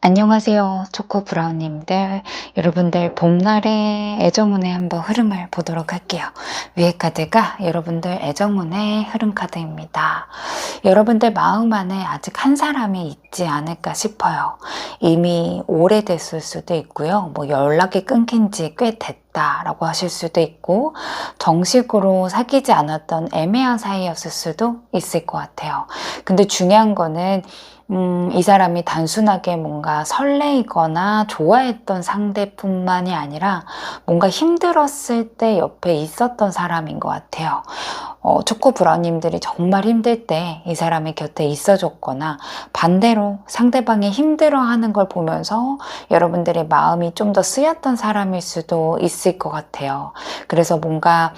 안녕하세요. 초코브라운님들. 여러분들 봄날의 애정운의 한번 흐름을 보도록 할게요. 위에 카드가 여러분들 애정운의 흐름 카드입니다. 여러분들 마음 안에 아직 한 사람이 있지 않을까 싶어요. 이미 오래됐을 수도 있고요. 연락이 끊긴 지 꽤 됐다라고 하실 수도 있고, 정식으로 사귀지 않았던 애매한 사이였을 수도 있을 것 같아요. 근데 중요한 거는 이 사람이 단순하게 뭔가 설레이거나 좋아했던 상대뿐만이 아니라 뭔가 힘들었을 때 옆에 있었던 사람인 것 같아요. 초코브라우님들이 정말 힘들 때 이 사람의 곁에 있어줬거나, 반대로 상대방이 힘들어하는 걸 보면서 여러분들의 마음이 좀 더 쓰였던 사람일 수도 있을 것 같아요. 그래서 뭔가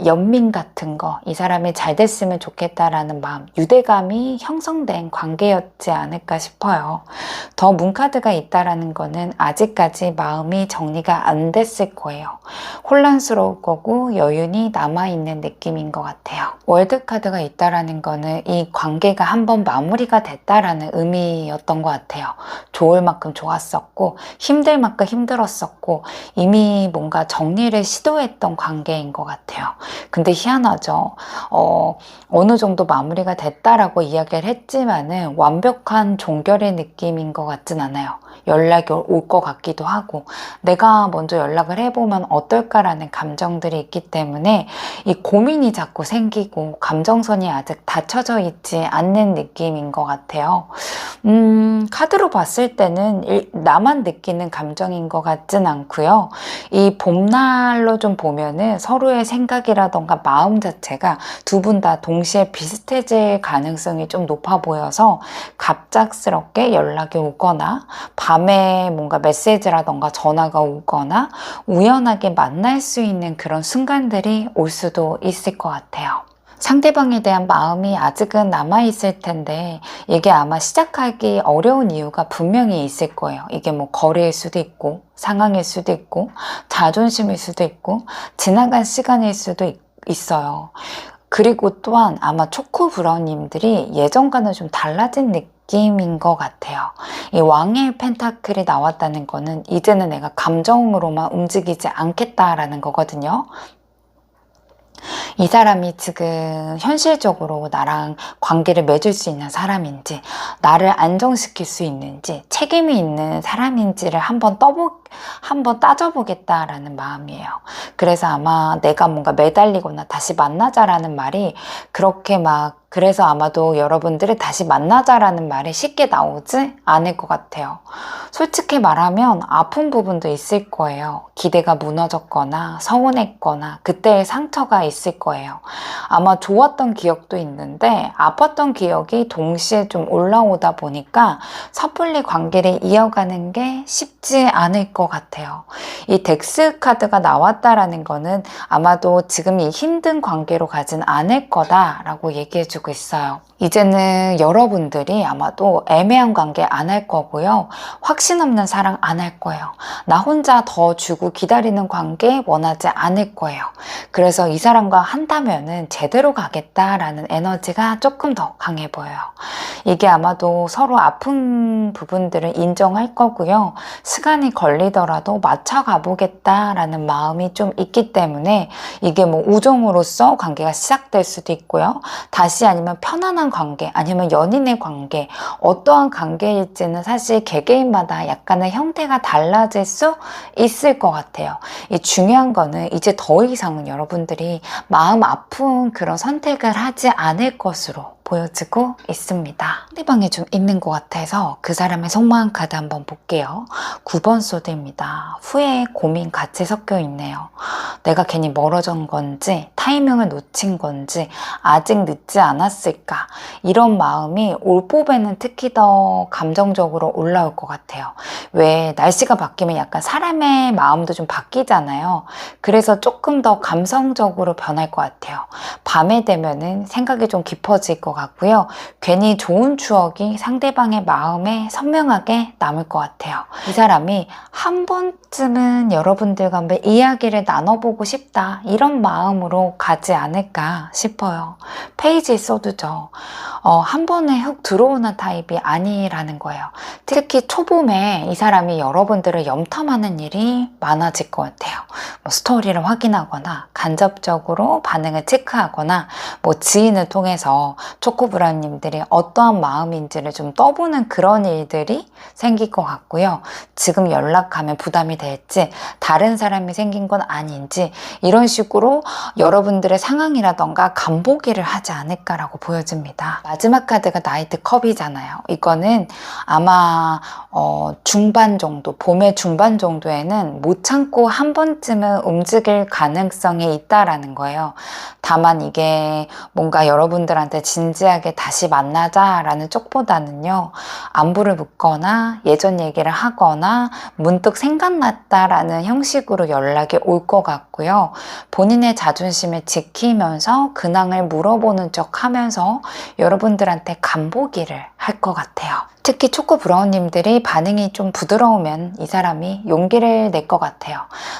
연민 같은 거, 이 사람이 잘 됐으면 좋겠다라는 마음, 유대감이 형성된 관계였지 않을까 싶어요. 더 문카드가 있다라는 거는 아직까지 마음이 정리가 안 됐을 거예요. 혼란스러울 거고 여윤이 남아있는 느낌인 것 같아요. 월드카드가 있다라는 거는 이 관계가 한번 마무리가 됐다라는 의미였던 것 같아요. 좋을 만큼 좋았었고 힘들 만큼 힘들었었고 이미 뭔가 정리를 시도했던 관계인 것 같아요. 근데 희한하죠. 어느 정도 마무리가 됐다라고 이야기를 했지만은 완벽한 종결의 느낌인 것 같진 않아요. 연락이 올 것 같기도 하고, 내가 먼저 연락을 해보면 어떨까라는 감정들이 있기 때문에 이 고민이 자꾸 생기고 감정선이 아직 닫혀져 있지 않는 느낌인 것 같아요. 카드로 봤을 때는 나만 느끼는 감정인 것 같진 않고요. 이 봄날로 좀 보면은 서로의 생각이라던가 마음 자체가 두 분 다 동시에 비슷해질 가능성이 좀 높아 보여서 갑작스럽게 연락이 오거나 밤에 뭔가 메시지라던가 전화가 오거나 우연하게 만날 수 있는 그런 순간들이 올 수도 있을 것 같아요. 상대방에 대한 마음이 아직은 남아있을 텐데 이게 아마 시작하기 어려운 이유가 분명히 있을 거예요. 이게 거래일 수도 있고 상황일 수도 있고 자존심일 수도 있고 지나간 시간일 수도 있어요. 그리고 또한 아마 초코브라운님들이 예전과는 좀 달라진 느낌인 것 같아요. 이 왕의 펜타클이 나왔다는 거는 이제는 내가 감정으로만 움직이지 않겠다라는 거거든요. 이 사람이 지금 현실적으로 나랑 관계를 맺을 수 있는 사람인지, 나를 안정시킬 수 있는지, 책임이 있는 사람인지를 한번 따져보겠다라는 마음이에요. 그래서 아마 내가 뭔가 매달리거나 다시 만나자라는 말이 그래서 아마도 여러분들이 다시 만나자라는 말이 쉽게 나오지 않을 것 같아요. 솔직히 말하면 아픈 부분도 있을 거예요. 기대가 무너졌거나 서운했거나 그때의 상처가 있을 거예요. 아마 좋았던 기억도 있는데 아팠던 기억이 동시에 좀 올라오다 보니까 섣불리 관계를 이어가는 게 쉽지 않을 것 같아요. 이 덱스 카드가 나왔다라는 거는 아마도 지금 이 힘든 관계로 가진 않을 거다라고 얘기해주고 있어요. 이제는 여러분들이 아마도 애매한 관계 안 할 거고요. 확신 없는 사랑 안 할 거예요. 나 혼자 더 주고 기다리는 관계 원하지 않을 거예요. 그래서 이 사람과 한다면은 제대로 가겠다라는 에너지가 조금 더 강해 보여요. 이게 아마도 서로 아픈 부분들을 인정할 거고요. 시간이 걸리더라도 맞춰가 보겠다라는 마음이 좀 있기 때문에 이게 우정으로서 관계가 시작될 수도 있고요. 다시 아니면 편안한 관계, 아니면 연인의 관계, 어떠한 관계일지는 사실 개개인마다 약간의 형태가 달라질 수 있을 것 같아요. 이 중요한 거는 이제 더 이상은 여러분들이 마음 아픈 그런 선택을 하지 않을 것으로 보여지고 있습니다. 상대방이 좀 있는 것 같아서 그 사람의 속마음 카드 한번 볼게요. 9번 소드입니다. 후회, 고민 같이 섞여 있네요. 내가 괜히 멀어진 건지, 타이밍을 놓친 건지, 아직 늦지 않았을까, 이런 마음이 올 봄에는 특히 더 감정적으로 올라올 것 같아요. 왜 날씨가 바뀌면 약간 사람의 마음도 좀 바뀌잖아요. 그래서 조금 더 감성적으로 변할 것 같아요. 밤에 되면은 생각이 좀 깊어질 것 같고요. 괜히 좋은 추억이 상대방의 마음에 선명하게 남을 것 같아요. 이 사람이 한 번쯤은 여러분들과 한번 이야기를 나눠보고 싶다, 이런 마음으로 가지 않을까 싶어요. 페이지에 써두죠. 한 번에 훅 들어오는 타입이 아니라는 거예요. 특히 초봄에 이 사람이 여러분들을 염탐하는 일이 많아질 것 같아요. 뭐 스토리를 확인하거나 간접적으로 반응을 체크하거나 뭐 지인을 통해서 초코브라님들이 어떠한 마음인지를 좀 떠보는 그런 일들이 생길 것 같고요. 지금 연락하면 부담이 될지, 다른 사람이 생긴 건 아닌지, 이런 식으로 여러분들의 상황이라던가 간보기를 하지 않을까라고 보여집니다. 마지막 카드가 나이트 컵이잖아요. 이거는 아마 중반 정도, 봄의 중반 정도에는 못 참고 한 번쯤은 움직일 가능성이 있다라는 거예요. 다만 이게 뭔가 여러분들한테 진지하게 다시 만나자라는 쪽보다는요, 안부를 묻거나 예전 얘기를 하거나 문득 생각났다라는 형식으로 연락이 올 것 같고요. 본인의 자존심을 지키면서 근황을 물어보는 척 하면서 여러분들한테 간보기를 할 것 같아요. 특히 초코브라운님들이 반응이 좀 부드러우면 이 사람이 용기를 낼 것 같아요.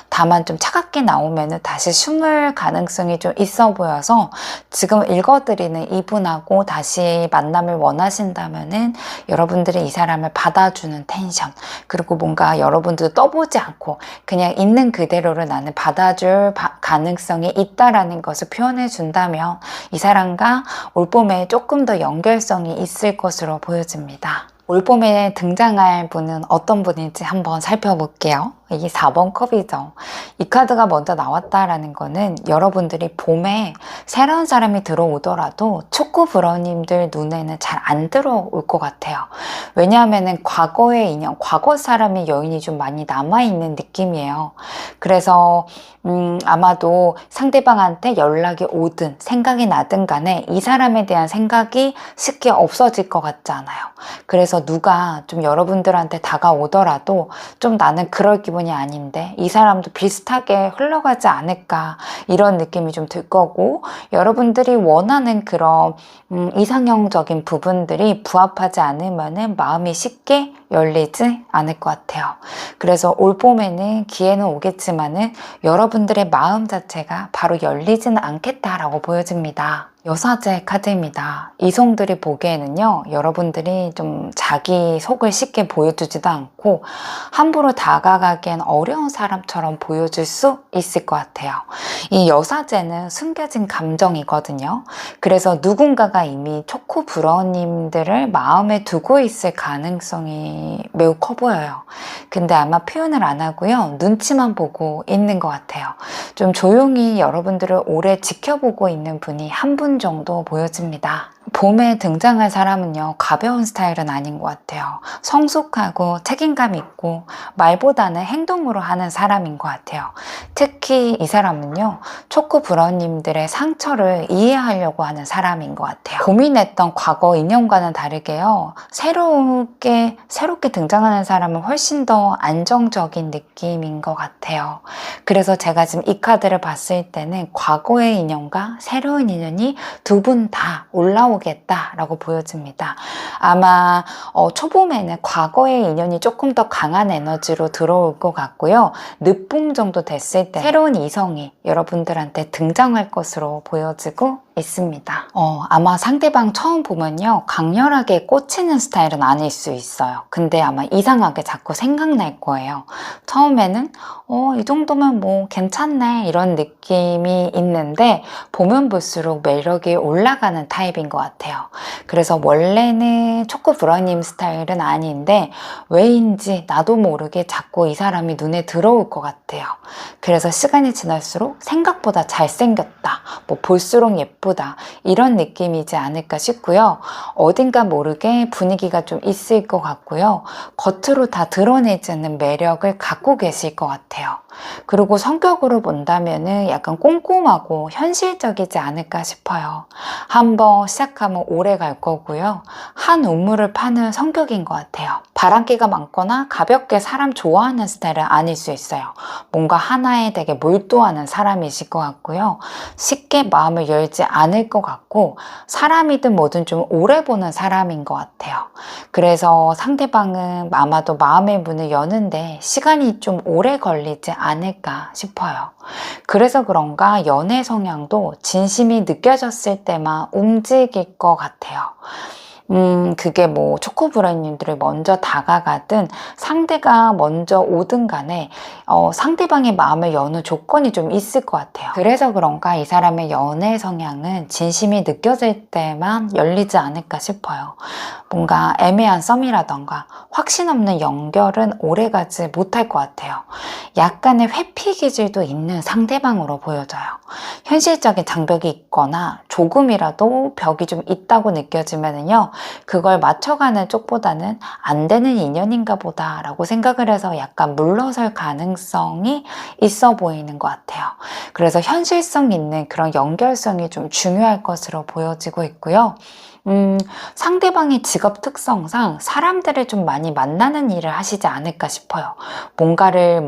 다만 좀 차갑게 나오면 다시 숨을 가능성이 좀 있어 보여서 지금 읽어드리는 이분하고 다시 만남을 원하신다면은 여러분들이 이 사람을 받아주는 텐션, 그리고 뭔가 여러분들 떠보지 않고 그냥 있는 그대로를 나는 받아줄 가능성이 있다라는 것을 표현해 준다면 이 사람과 올봄에 조금 더 연결성이 있을 것으로 보여집니다. 올봄에 등장할 분은 어떤 분인지 한번 살펴볼게요. 이게 4번 컵이죠. 이 카드가 먼저 나왔다라는 거는 여러분들이 봄에 새로운 사람이 들어오더라도 초코브라운님들 눈에는 잘 안 들어올 것 같아요. 왜냐하면 과거의 인연, 과거 사람의 여인이 좀 많이 남아있는 느낌이에요. 그래서 아마도 상대방한테 연락이 오든 생각이 나든 간에 이 사람에 대한 생각이 쉽게 없어질 것 같지 않아요. 그래서 누가 좀 여러분들한테 다가오더라도 좀 나는 그럴 기분이 아닌데 이 사람도 비슷하게 흘러가지 않을까, 이런 느낌이 좀 들 거고, 여러분들이 원하는 그런 이상형적인 부분들이 부합하지 않으면 마음이 쉽게 열리지 않을 것 같아요. 그래서 올봄에는 기회는 오겠지만은 여러분들의 마음 자체가 바로 열리지는 않겠다라고 보여집니다. 여사제 카드입니다. 이성들이 보기에는요, 여러분들이 좀 자기 속을 쉽게 보여주지도 않고 함부로 다가가기엔 어려운 사람처럼 보여줄 수 있을 것 같아요. 이 여사제는 숨겨진 감정이거든요. 그래서 누군가가 이미 초코브라운님들을 마음에 두고 있을 가능성이 매우 커 보여요. 근데 아마 표현을 안 하고요, 눈치만 보고 있는 것 같아요. 좀 조용히 여러분들을 오래 지켜보고 있는 분이 한 분 정도 보여집니다. 봄에 등장할 사람은요, 가벼운 스타일은 아닌 것 같아요. 성숙하고 책임감 있고 말보다는 행동으로 하는 사람인 것 같아요. 특히 이 사람은요, 초코브라운님들의 상처를 이해하려고 하는 사람인 것 같아요. 고민했던 과거 인연과는 다르게요, 새롭게 등장하는 사람은 훨씬 더 안정적인 느낌인 것 같아요. 그래서 제가 지금 이 카드를 봤을 때는 과거의 인연과 새로운 인연이 두 분 다 올라오겠다라고 보여집니다. 아마 초봄에는 과거의 인연이 조금 더 강한 에너지로 들어올 것 같고요. 늦봄 정도 됐을 때 새로운 이성이 여러분들한테 등장할 것으로 보여지고 있습니다. 아마 상대방 처음 보면요, 강렬하게 꽂히는 스타일은 아닐 수 있어요. 근데 아마 이상하게 자꾸 생각날 거예요. 처음에는 이 정도면 뭐 괜찮네, 이런 느낌이 있는데 보면 볼수록 매력이 올라가는 타입인 것 같아요. 그래서 원래는 초코브라운님 스타일은 아닌데 왜인지 나도 모르게 자꾸 이 사람이 눈에 들어올 것 같아요. 그래서 시간이 지날수록 생각보다 잘생겼다, 뭐 볼수록 예쁘다, 이런 느낌이지 않을까 싶고요. 어딘가 모르게 분위기가 좀 있을 것 같고요. 겉으로 다 드러내지 않는 매력을 갖고 계실 것 같아요. 그리고 성격으로 본다면은 약간 꼼꼼하고 현실적이지 않을까 싶어요. 한번 시작하면 오래 갈 거고요. 한 우물을 파는 성격인 것 같아요. 바람기가 많거나 가볍게 사람 좋아하는 스타일은 아닐 수 있어요. 뭔가 하나에 되게 몰두하는 사람이실 것 같고요. 쉽게 쉽게 마음을 열지 않을 것 같고 사람이든 뭐든 좀 오래 보는 사람인 것 같아요. 그래서 상대방은 아마도 마음의 문을 여는데 시간이 좀 오래 걸리지 않을까 싶어요. 그래서 그런가 연애 성향도 진심이 느껴졌을 때만 움직일 것 같아요. 그게 뭐 초코브라우님들이 먼저 다가가든 상대가 먼저 오든 간에 상대방의 마음을 여는 조건이 좀 있을 것 같아요. 그래서 그런가 이 사람의 연애 성향은 진심이 느껴질 때만 열리지 않을까 싶어요. 뭔가 애매한 썸이라던가 확신 없는 연결은 오래가지 못할 것 같아요. 약간의 회피 기질도 있는 상대방으로 보여져요. 현실적인 장벽이 있거나 조금이라도 벽이 좀 있다고 느껴지면은요, 그걸 맞춰가는 쪽보다는 안 되는 인연인가 보다라고 생각을 해서 약간 물러설 가능성이 있어 보이는 것 같아요. 그래서 현실성 있는 그런 연결성이 좀 중요할 것으로 보여지고 있고요. 상대방의 직업 특성상 사람들을 좀 많이 만나는 일을 하시지 않을까 싶어요. 뭔가를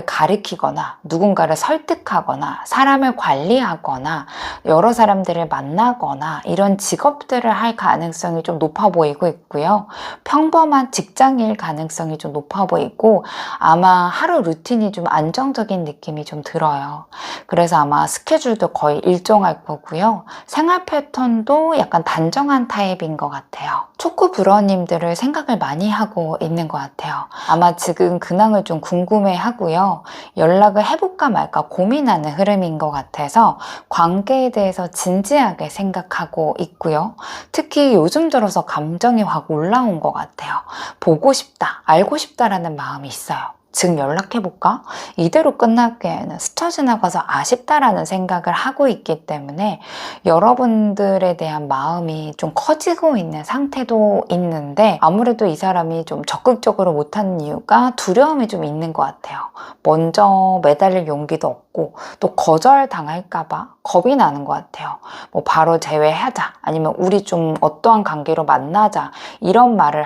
가리키거나 누군가를 설득하거나 사람을 관리하거나 여러 사람들을 만나거나 이런 직업들을 할 가능성이 좀 높아 보이고 있고요. 평범한 직장일 가능성이 좀 높아 보이고 아마 하루 루틴이 좀 안정적인 느낌이 좀 들어요. 그래서 아마 스케줄도 거의 일정할 거고요. 생활 패턴도 약간 단정한 타입인 것 같아요. 초코브러님들을 생각을 많이 하고 있는 것 같아요. 아마 지금 근황을 좀 궁금해 하고요. 연락을 해볼까 말까 고민하는 흐름인 것 같아서 관계에 대해서 진지하게 생각하고 있고요. 특히 요즘 들어서 감정이 확 올라온 것 같아요. 보고 싶다, 알고 싶다라는 마음이 있어요. 지금 연락해볼까? 이대로 끝나기에는 스쳐 지나가서 아쉽다라는 생각을 하고 있기 때문에 여러분들에 대한 마음이 좀 커지고 있는 상태도 있는데 아무래도 이 사람이 좀 적극적으로 못하는 이유가 두려움이 좀 있는 것 같아요. 먼저 매달릴 용기도 없고 또 거절당할까봐 겁이 나는 것 같아요. 뭐 바로 제외하자 아니면 우리 좀 어떠한 관계로 만나자 이런 말을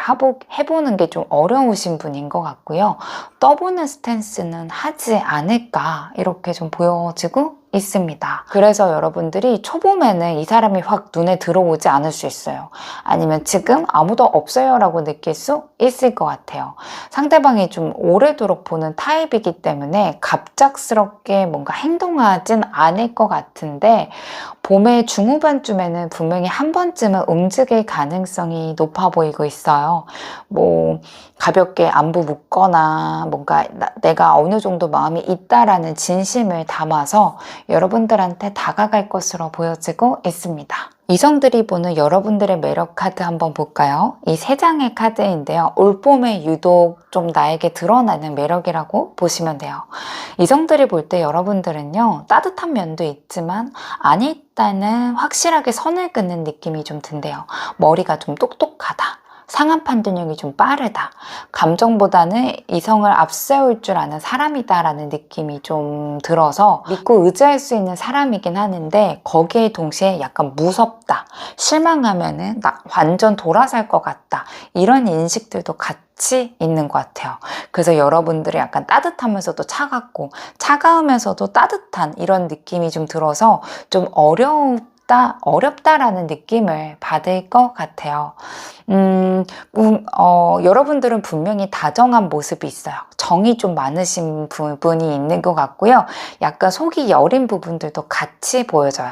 해보는 게 좀 어려우신 분인 것 같고요. 떠보는 스탠스는 하지 않을까 이렇게 좀 보여지고 있습니다. 그래서 여러분들이 초봄에는 이 사람이 확 눈에 들어오지 않을 수 있어요. 아니면 지금 아무도 없어요 라고 느낄 수 있을 것 같아요. 상대방이 좀 오래도록 보는 타입이기 때문에 갑작스럽게 뭔가 행동하진 않을 것 같은데 봄의 중후반쯤에는 분명히 한 번쯤은 움직일 가능성이 높아 보이고 있어요. 뭐 가볍게 안부 묻거나 뭔가 내가 어느 정도 마음이 있다라는 진심을 담아서 여러분들한테 다가갈 것으로 보여지고 있습니다. 이성들이 보는 여러분들의 매력 카드 한번 볼까요? 이 세 장의 카드인데요. 올봄에 유독 좀 나에게 드러나는 매력이라고 보시면 돼요. 이성들이 볼 때 여러분들은요. 따뜻한 면도 있지만 아니다는 확실하게 선을 긋는 느낌이 좀 든대요. 머리가 좀 똑똑하다. 상한 판단력이 좀 빠르다. 감정보다는 이성을 앞세울 줄 아는 사람이다라는 느낌이 좀 들어서 믿고 의지할 수 있는 사람이긴 하는데 거기에 동시에 약간 무섭다. 실망하면은 나 완전 돌아설 것 같다. 이런 인식들도 같이 있는 것 같아요. 그래서 여러분들이 약간 따뜻하면서도 차갑고 차가우면서도 따뜻한 이런 느낌이 좀 들어서 좀 어렵다라는 느낌을 받을 것 같아요. 여러분들은 분명히 다정한 모습이 있어요. 정이 좀 많으신 부분이 있는 것 같고요. 약간 속이 여린 부분들도 같이 보여져요.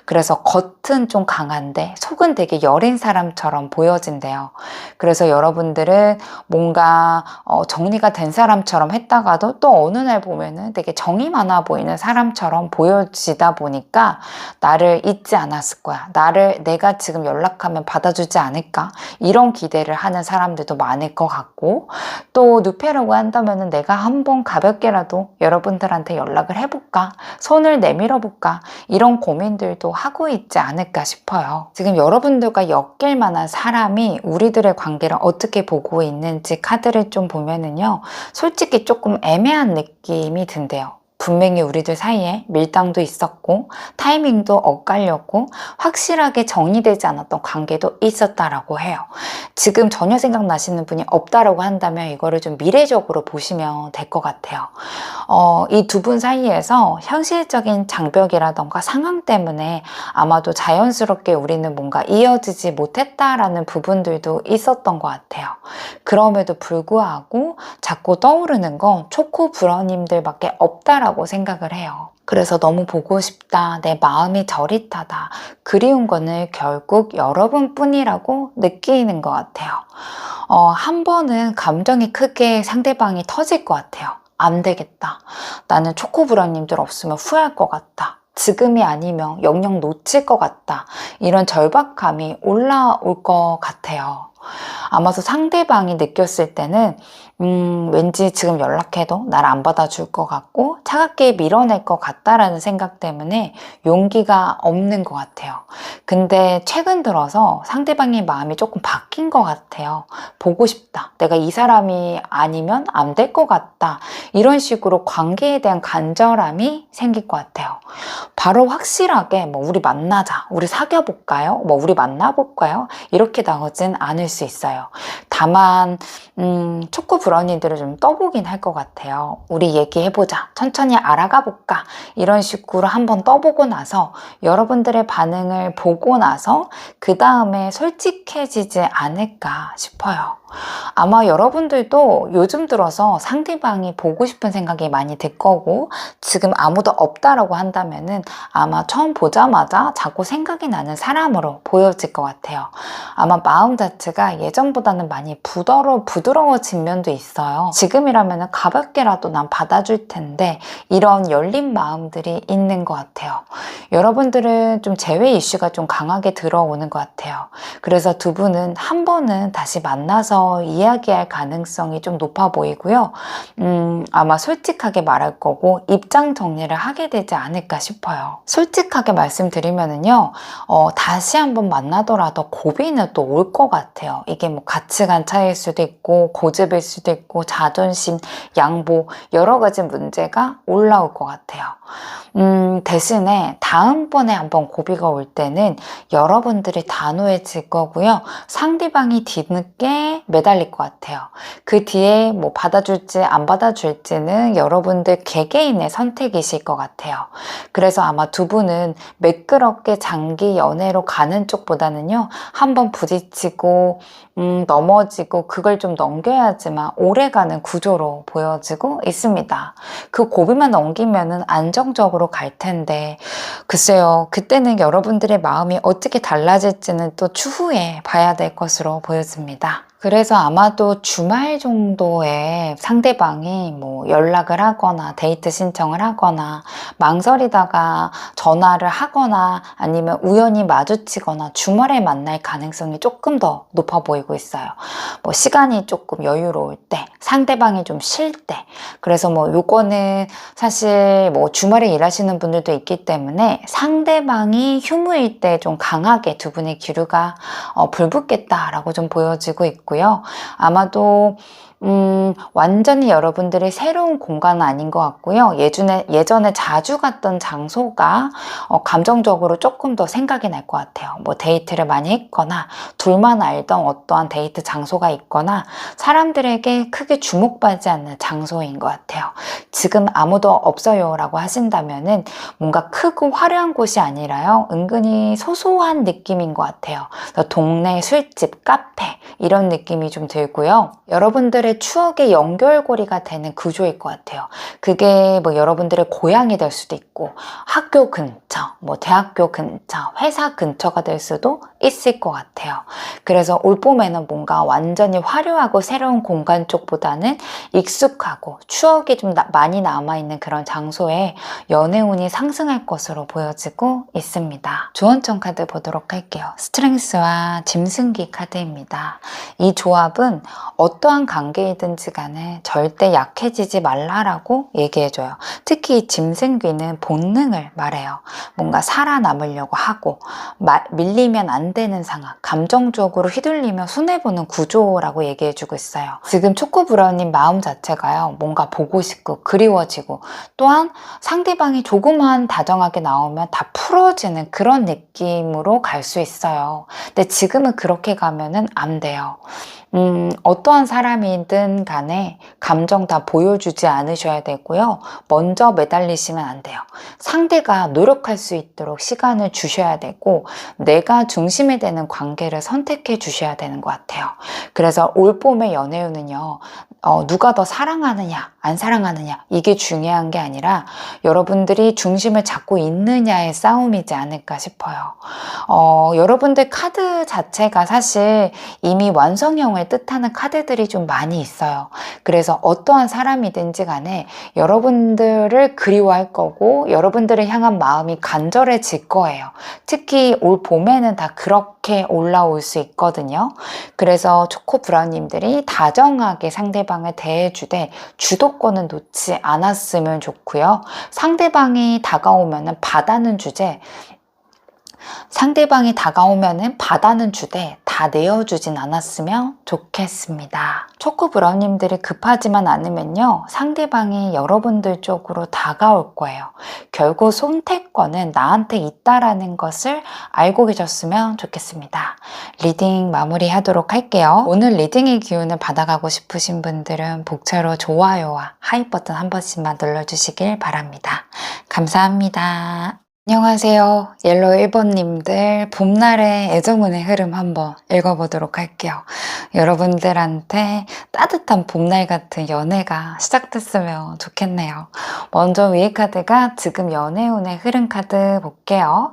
그래서 겉은 좀 강한데 속은 되게 여린 사람처럼 보여진대요. 그래서 여러분들은 뭔가 정리가 된 사람처럼 했다가도 또 어느 날 보면은 되게 정이 많아 보이는 사람처럼 보여지다 보니까 나를 잊지 않았을 거야. 내가 지금 연락하면 받아주지 않을까? 이런 기대를 하는 사람들도 많을 것 같고 또 누페라고 한다면은 내가 한번 가볍게라도 여러분들한테 연락을 해볼까? 손을 내밀어 볼까? 이런 고민들도 하고 있지 않을까 싶어요. 지금 여러분들과 엮일 만한 사람이 우리들의 관계를 어떻게 보고 있는지 카드를 좀 보면은요. 솔직히 조금 애매한 느낌이 든대요. 분명히 우리들 사이에 밀당도 있었고 타이밍도 엇갈렸고 확실하게 정리되지 않았던 관계도 있었다라고 해요. 지금 전혀 생각나시는 분이 없다라고 한다면 이거를 좀 미래적으로 보시면 될 것 같아요. 이 두 분 사이에서 현실적인 장벽이라던가 상황 때문에 아마도 자연스럽게 우리는 뭔가 이어지지 못했다라는 부분들도 있었던 것 같아요. 그럼에도 불구하고 자꾸 떠오르는 건 초코 브라우님들밖에 없다라고 생각을 해요. 그래서 너무 보고 싶다, 내 마음이 저릿하다, 그리운 거는 결국 여러분뿐이라고 느끼는 것 같아요. 한 번은 감정이 크게 상대방이 터질 것 같아요. 안 되겠다. 나는 초코 브라우님들 없으면 후회할 것 같다. 지금이 아니면 영영 놓칠 것 같다. 이런 절박감이 올라올 것 같아요. 아마도 상대방이 느꼈을 때는 왠지 지금 연락해도 날 안 받아줄 것 같고 차갑게 밀어낼 것 같다라는 생각 때문에 용기가 없는 것 같아요. 근데 최근 들어서 상대방의 마음이 조금 바뀐 것 같아요. 보고 싶다. 내가 이 사람이 아니면 안 될 것 같다. 이런 식으로 관계에 대한 간절함이 생길 것 같아요. 바로 확실하게 뭐 우리 만나자, 우리 사귀어 볼까요? 뭐 우리 만나볼까요? 이렇게 나오진 않을 수 있어요. 다만 초코 브라우니들을 좀 떠보긴 할 것 같아요. 우리 얘기해보자, 천천히 알아가 볼까, 이런 식으로 한번 떠보고 나서 여러분들의 반응을 보고 나서 그 다음에 솔직해지지 않을까 싶어요. 아마 여러분들도 요즘 들어서 상대방이 보고 싶은 생각이 많이 들 거고 지금 아무도 없다라고 한다면은 아마 처음 보자마자 자꾸 생각이 나는 사람으로 보여질 것 같아요. 아마 마음 자체가 예전보다는 많이 부드러워진 면도 있어요. 지금이라면은 가볍게라도 난 받아줄 텐데 이런 열린 마음들이 있는 것 같아요. 여러분들은 좀 재회 이슈가 좀 강하게 들어오는 것 같아요. 그래서 두 분은 한 번은 다시 만나서 이야기할 가능성이 좀 높아 보이고요. 아마 솔직하게 말할 거고 입장 정리를 하게 되지 않을까 싶어요. 솔직하게 말씀드리면은요, 다시 한번 만나더라도 고비는 또 올 것 같아요. 이게 뭐 가치관 차이일 수도 있고 고집일 수도 있고 자존심, 양보 여러 가지 문제가 올라올 것 같아요. 대신에 다음번에 한번 고비가 올 때는 여러분들이 단호해질 거고요. 상대방이 뒤늦게 매달릴 것 같아요. 그 뒤에 뭐 받아줄지 안 받아줄지는 여러분들 개개인의 선택이실 것 같아요. 그래서 아마 두 분은 매끄럽게 장기 연애로 가는 쪽보다는요, 한번 부딪히고 넘어지고 그걸 좀 넘겨야지만 오래가는 구조로 보여지고 있습니다. 그 고비만 넘기면은 안정적으로 갈 텐데 글쎄요, 그때는 여러분들의 마음이 어떻게 달라질지는 또 추후에 봐야 될 것으로 보여집니다. 그래서 아마도 주말 정도에 상대방이 뭐 연락을 하거나 데이트 신청을 하거나 망설이다가 전화를 하거나 아니면 우연히 마주치거나 주말에 만날 가능성이 조금 더 높아 보이고 있어요. 뭐 시간이 조금 여유로울 때, 상대방이 좀 쉴 때. 그래서 뭐 요거는 사실 뭐 주말에 일하시는 분들도 있기 때문에 상대방이 휴무일 때 좀 강하게 두 분의 기류가 불붙겠다라고 좀 보여지고 있고요. 아마도 완전히 여러분들의 새로운 공간은 아닌 것 같고요. 예전에 자주 갔던 장소가 감정적으로 조금 더 생각이 날 것 같아요. 뭐 데이트를 많이 했거나 둘만 알던 어떠한 데이트 장소가 있거나 사람들에게 크게 주목받지 않는 장소인 것 같아요. 지금 아무도 없어요 라고 하신다면은 뭔가 크고 화려한 곳이 아니라요, 은근히 소소한 느낌인 것 같아요. 동네 술집, 카페 이런 느낌이 좀 들고요. 여러분들의 추억의 연결고리가 되는 구조일 것 같아요. 그게 뭐 여러분들의 고향이 될 수도 있고 학교 근처, 뭐 대학교 근처, 회사 근처가 될 수도 있을 것 같아요. 그래서 올봄에는 뭔가 완전히 화려하고 새로운 공간 쪽보다는 익숙하고 추억이 좀 많이 남아있는 그런 장소에 연애운이 상승할 것으로 보여지고 있습니다. 조언청 카드 보도록 할게요. 스트렝스와 짐승기 카드입니다. 이 조합은 어떠한 관계이든지 간에 절대 약해지지 말라라고 얘기해줘요. 특히 이 짐승귀는 본능을 말해요. 뭔가 살아남으려고 하고 밀리면 안 되는 상황, 감정적으로 휘둘리며 손해보는 구조라고 얘기해주고 있어요. 지금 초코브라운님 마음 자체가요, 뭔가 보고 싶고 그리워지고, 또한 상대방이 조금만 다정하게 나오면 다 풀어지는 그런 느낌으로 갈 수 있어요. 근데 지금은 그렇게 가면은 안 돼요. 어떠한 사람이든 간에 감정 다 보여주지 않으셔야 되고요. 먼저 매달리시면 안 돼요. 상대가 노력할 수 있도록 시간을 주셔야 되고, 내가 중심이 되는 관계를 선택해 주셔야 되는 것 같아요. 그래서 올 봄의 연애운은요, 누가 더 사랑하느냐 안 사랑하느냐 이게 중요한 게 아니라 여러분들이 중심을 잡고 있느냐의 싸움이지 않을까 싶어요. 여러분들 카드 자체가 사실 이미 완성형을 뜻하는 카드들이 좀 많이 있어요. 그래서 어떠한 사람이든지 간에 여러분들을 그리워할 거고, 여러분들을 향한 마음이 간절해질 거예요. 특히 올 봄에는 다 그렇게 올라올 수 있거든요. 그래서 초코브라운님들이 다정하게 상대방을 대해주되 주도권은 놓지 않았으면 좋고요. 상대방이 다가오면은 받아는 주되 다 내어주진 않았으면 좋겠습니다. 초코브라운님들이 급하지만 않으면요, 상대방이 여러분들 쪽으로 다가올 거예요. 결국 선택권은 나한테 있다라는 것을 알고 계셨으면 좋겠습니다. 리딩 마무리하도록 할게요. 오늘 리딩의 기운을 받아가고 싶으신 분들은 복차로 좋아요와 하이 버튼 한 번씩만 눌러주시길 바랍니다. 감사합니다. 안녕하세요. 옐로우 1번님들, 봄날의 애정운의 흐름 한번 읽어보도록 할게요. 여러분들한테 따뜻한 봄날 같은 연애가 시작됐으면 좋겠네요. 먼저 위에 카드가 지금 연애운의 흐름 카드 볼게요.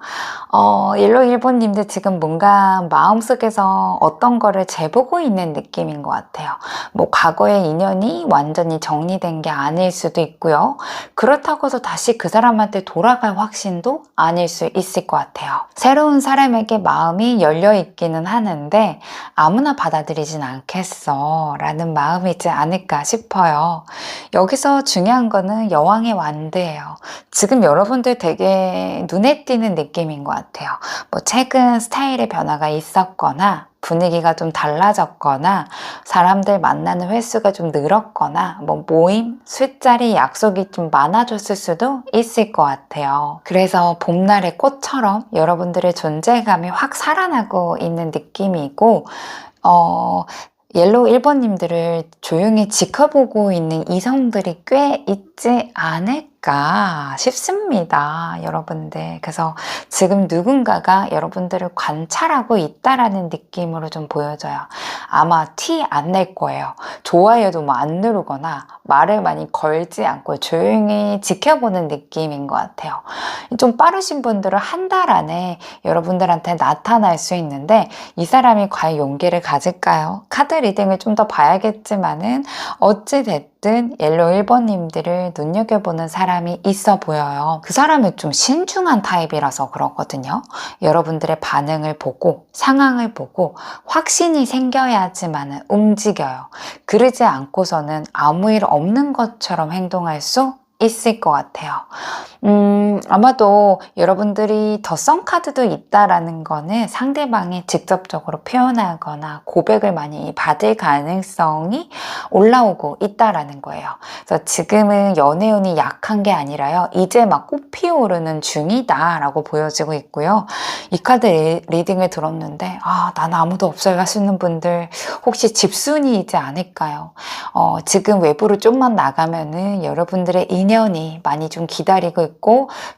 옐로우 1번님들 지금 뭔가 마음속에서 어떤 거를 재보고 있는 느낌인 것 같아요. 뭐 과거의 인연이 완전히 정리된 게 아닐 수도 있고요. 그렇다고 해서 다시 그 사람한테 돌아갈 확신도 아닐 수 있을 것 같아요. 새로운 사람에게 마음이 열려 있기는 하는데 아무나 받아들이진 않겠어 라는 마음이지 않을까 싶어요. 여기서 중요한 거는 여왕의 완드예요. 지금 여러분들 되게 눈에 띄는 느낌인 것 같아요. 뭐 최근 스타일의 변화가 있었거나, 분위기가 좀 달라졌거나, 사람들 만나는 횟수가 좀 늘었거나, 뭐 모임, 술자리, 약속이 좀 많아졌을 수도 있을 것 같아요. 그래서 봄날의 꽃처럼 여러분들의 존재감이 확 살아나고 있는 느낌이고, 옐로우 1번님들을 조용히 지켜보고 있는 이성들이 꽤 있지 않을까 싶습니다, 여러분들. 그래서 지금 누군가가 여러분들을 관찰하고 있다라는 느낌으로 좀 보여져요. 아마 티 안 낼 거예요. 좋아요도 뭐 안 누르거나 말을 많이 걸지 않고 조용히 지켜보는 느낌인 것 같아요. 좀 빠르신 분들은 한 달 안에 여러분들한테 나타날 수 있는데, 이 사람이 과연 용기를 가질까요? 카드 리딩을 좀 더 봐야겠지만은 어찌됐든 옐로우 1번님들을 눈여겨보는 사람이 있어 보여요. 그 사람은 좀 신중한 타입이라서 그렇거든요. 여러분들의 반응을 보고 상황을 보고 확신이 생겨야지만 움직여요. 그러지 않고서는 아무 일 없는 것처럼 행동할 수 있을 것 같아요. 아마도 여러분들이 더 썬 카드도 있다라는 거는 상대방이 직접적으로 표현하거나 고백을 많이 받을 가능성이 올라오고 있다라는 거예요. 그래서 지금은 연애운이 약한 게 아니라요, 이제 막 꽃피오르는 중이다 라고 보여지고 있고요. 이 카드 리딩을 들었는데 난 아무도 없어요 하시는 분들, 혹시 집순이이지 않을까요? 지금 외부로 좀만 나가면은 여러분들의 인연이 많이 좀 기다리고 있고,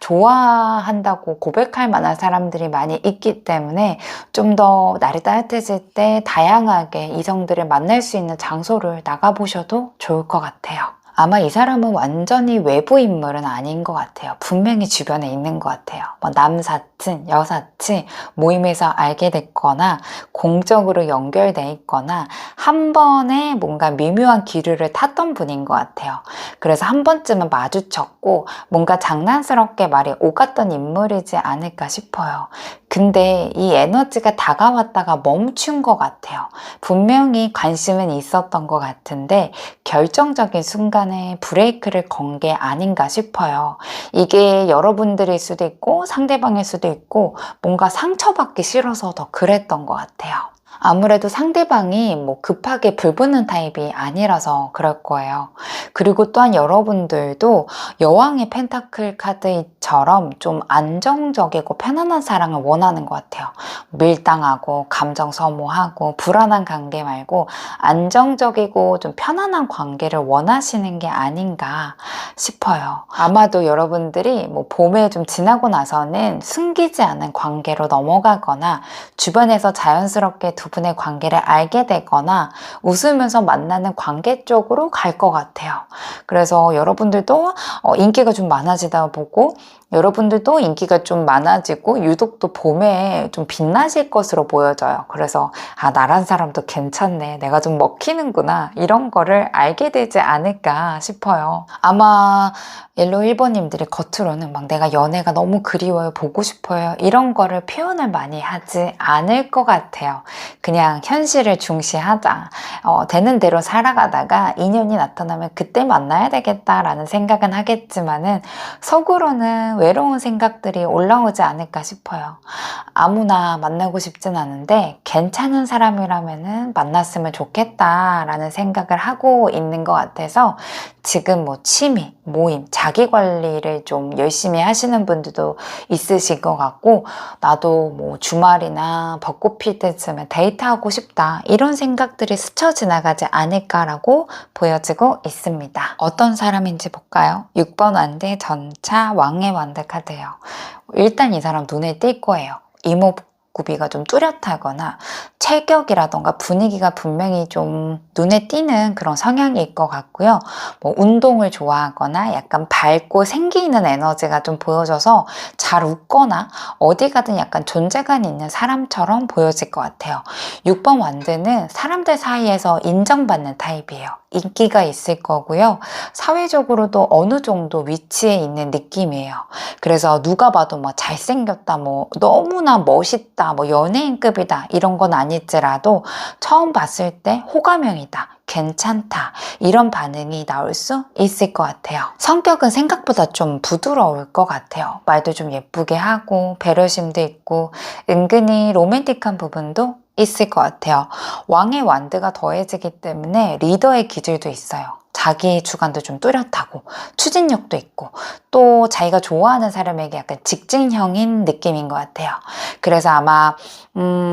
좋아한다고 고백할 만한 사람들이 많이 있기 때문에 좀 더 날이 따뜻해질 때 다양하게 이성들을 만날 수 있는 장소를 나가보셔도 좋을 것 같아요. 아마 이 사람은 완전히 외부 인물은 아닌 것 같아요. 분명히 주변에 있는 것 같아요. 뭐 남사친, 여사친 모임에서 알게 됐거나 공적으로 연결돼 있거나 한 번에 뭔가 미묘한 기류를 탔던 분인 것 같아요. 그래서 한 번쯤은 마주쳤고 뭔가 장난스럽게 말이 오갔던 인물이지 않을까 싶어요. 근데 이 에너지가 다가왔다가 멈춘 것 같아요. 분명히 관심은 있었던 것 같은데 결정적인 순간 중간에 브레이크를 건 게 아닌가 싶어요. 이게 여러분들일 수도 있고 상대방일 수도 있고 뭔가 상처받기 싫어서 더 그랬던 것 같아요. 아무래도 상대방이 뭐 급하게 불붙는 타입이 아니라서 그럴 거예요. 그리고 또한 여러분들도 여왕의 펜타클 카드처럼 좀 안정적이고 편안한 사랑을 원하는 것 같아요. 밀당하고 감정 소모하고 불안한 관계 말고 안정적이고 좀 편안한 관계를 원하시는 게 아닌가 싶어요. 아마도 여러분들이 뭐 봄에 좀 지나고 나서는 숨기지 않은 관계로 넘어가거나 주변에서 자연스럽게 두 분의 관계를 알게 되거나 웃으면서 만나는 관계 쪽으로 갈 것 같아요. 그래서 여러분들도 인기가 좀 많아지다 보고 여러분들도 인기가 좀 많아지고 유독 또 봄에 좀 빛나실 것으로 보여져요. 그래서 나란 사람도 괜찮네, 내가 좀 먹히는구나, 이런 거를 알게 되지 않을까 싶어요. 아마 옐로우 1번님들이 겉으로는 막 내가 연애가 너무 그리워요, 보고 싶어요, 이런 거를 표현을 많이 하지 않을 것 같아요. 그냥 현실을 중시하자, 되는 대로 살아가다가 인연이 나타나면 그때 만나야 되겠다라는 생각은 하겠지만은 속으로는 외로운 생각들이 올라오지 않을까 싶어요. 아무나 만나고 싶진 않은데 괜찮은 사람이라면은 만났으면 좋겠다라는 생각을 하고 있는 것 같아서 지금 뭐 취미, 모임, 자기 관리를 좀 열심히 하시는 분들도 있으실 것 같고, 나도 뭐 주말이나 벚꽃 필 때쯤에 데이트하고 싶다, 이런 생각들이 스쳐 지나가지 않을까라고 보여지고 있습니다. 어떤 사람인지 볼까요? 6번 완드 전차 왕의 완드 카드예요. 일단 이 사람 눈에 띌 거예요. 이목구비가 좀 뚜렷하거나 체격이라던가 분위기가 분명히 좀 눈에 띄는 그런 성향일 것 같고요. 뭐 운동을 좋아하거나 약간 밝고 생기 있는 에너지가 좀 보여져서 잘 웃거나 어디 가든 약간 존재감 있는 사람처럼 보여질 것 같아요. 6번 완드는 사람들 사이에서 인정받는 타입이에요. 인기가 있을 거고요. 사회적으로도 어느 정도 위치에 있는 느낌이에요. 그래서 누가 봐도 뭐 잘생겼다, 뭐 너무나 멋있다, 뭐 연예인급이다, 이런 건 아닐지라도 처음 봤을 때 호감형이다, 괜찮다, 이런 반응이 나올 수 있을 것 같아요. 성격은 생각보다 좀 부드러울 것 같아요. 말도 좀 예쁘게 하고 배려심도 있고 은근히 로맨틱한 부분도 있을 것 같아요. 왕의 완드가 더해지기 때문에 리더의 기질도 있어요. 자기 주관도 좀 뚜렷하고 추진력도 있고 또 자기가 좋아하는 사람에게 약간 직진형인 느낌인 것 같아요. 그래서 아마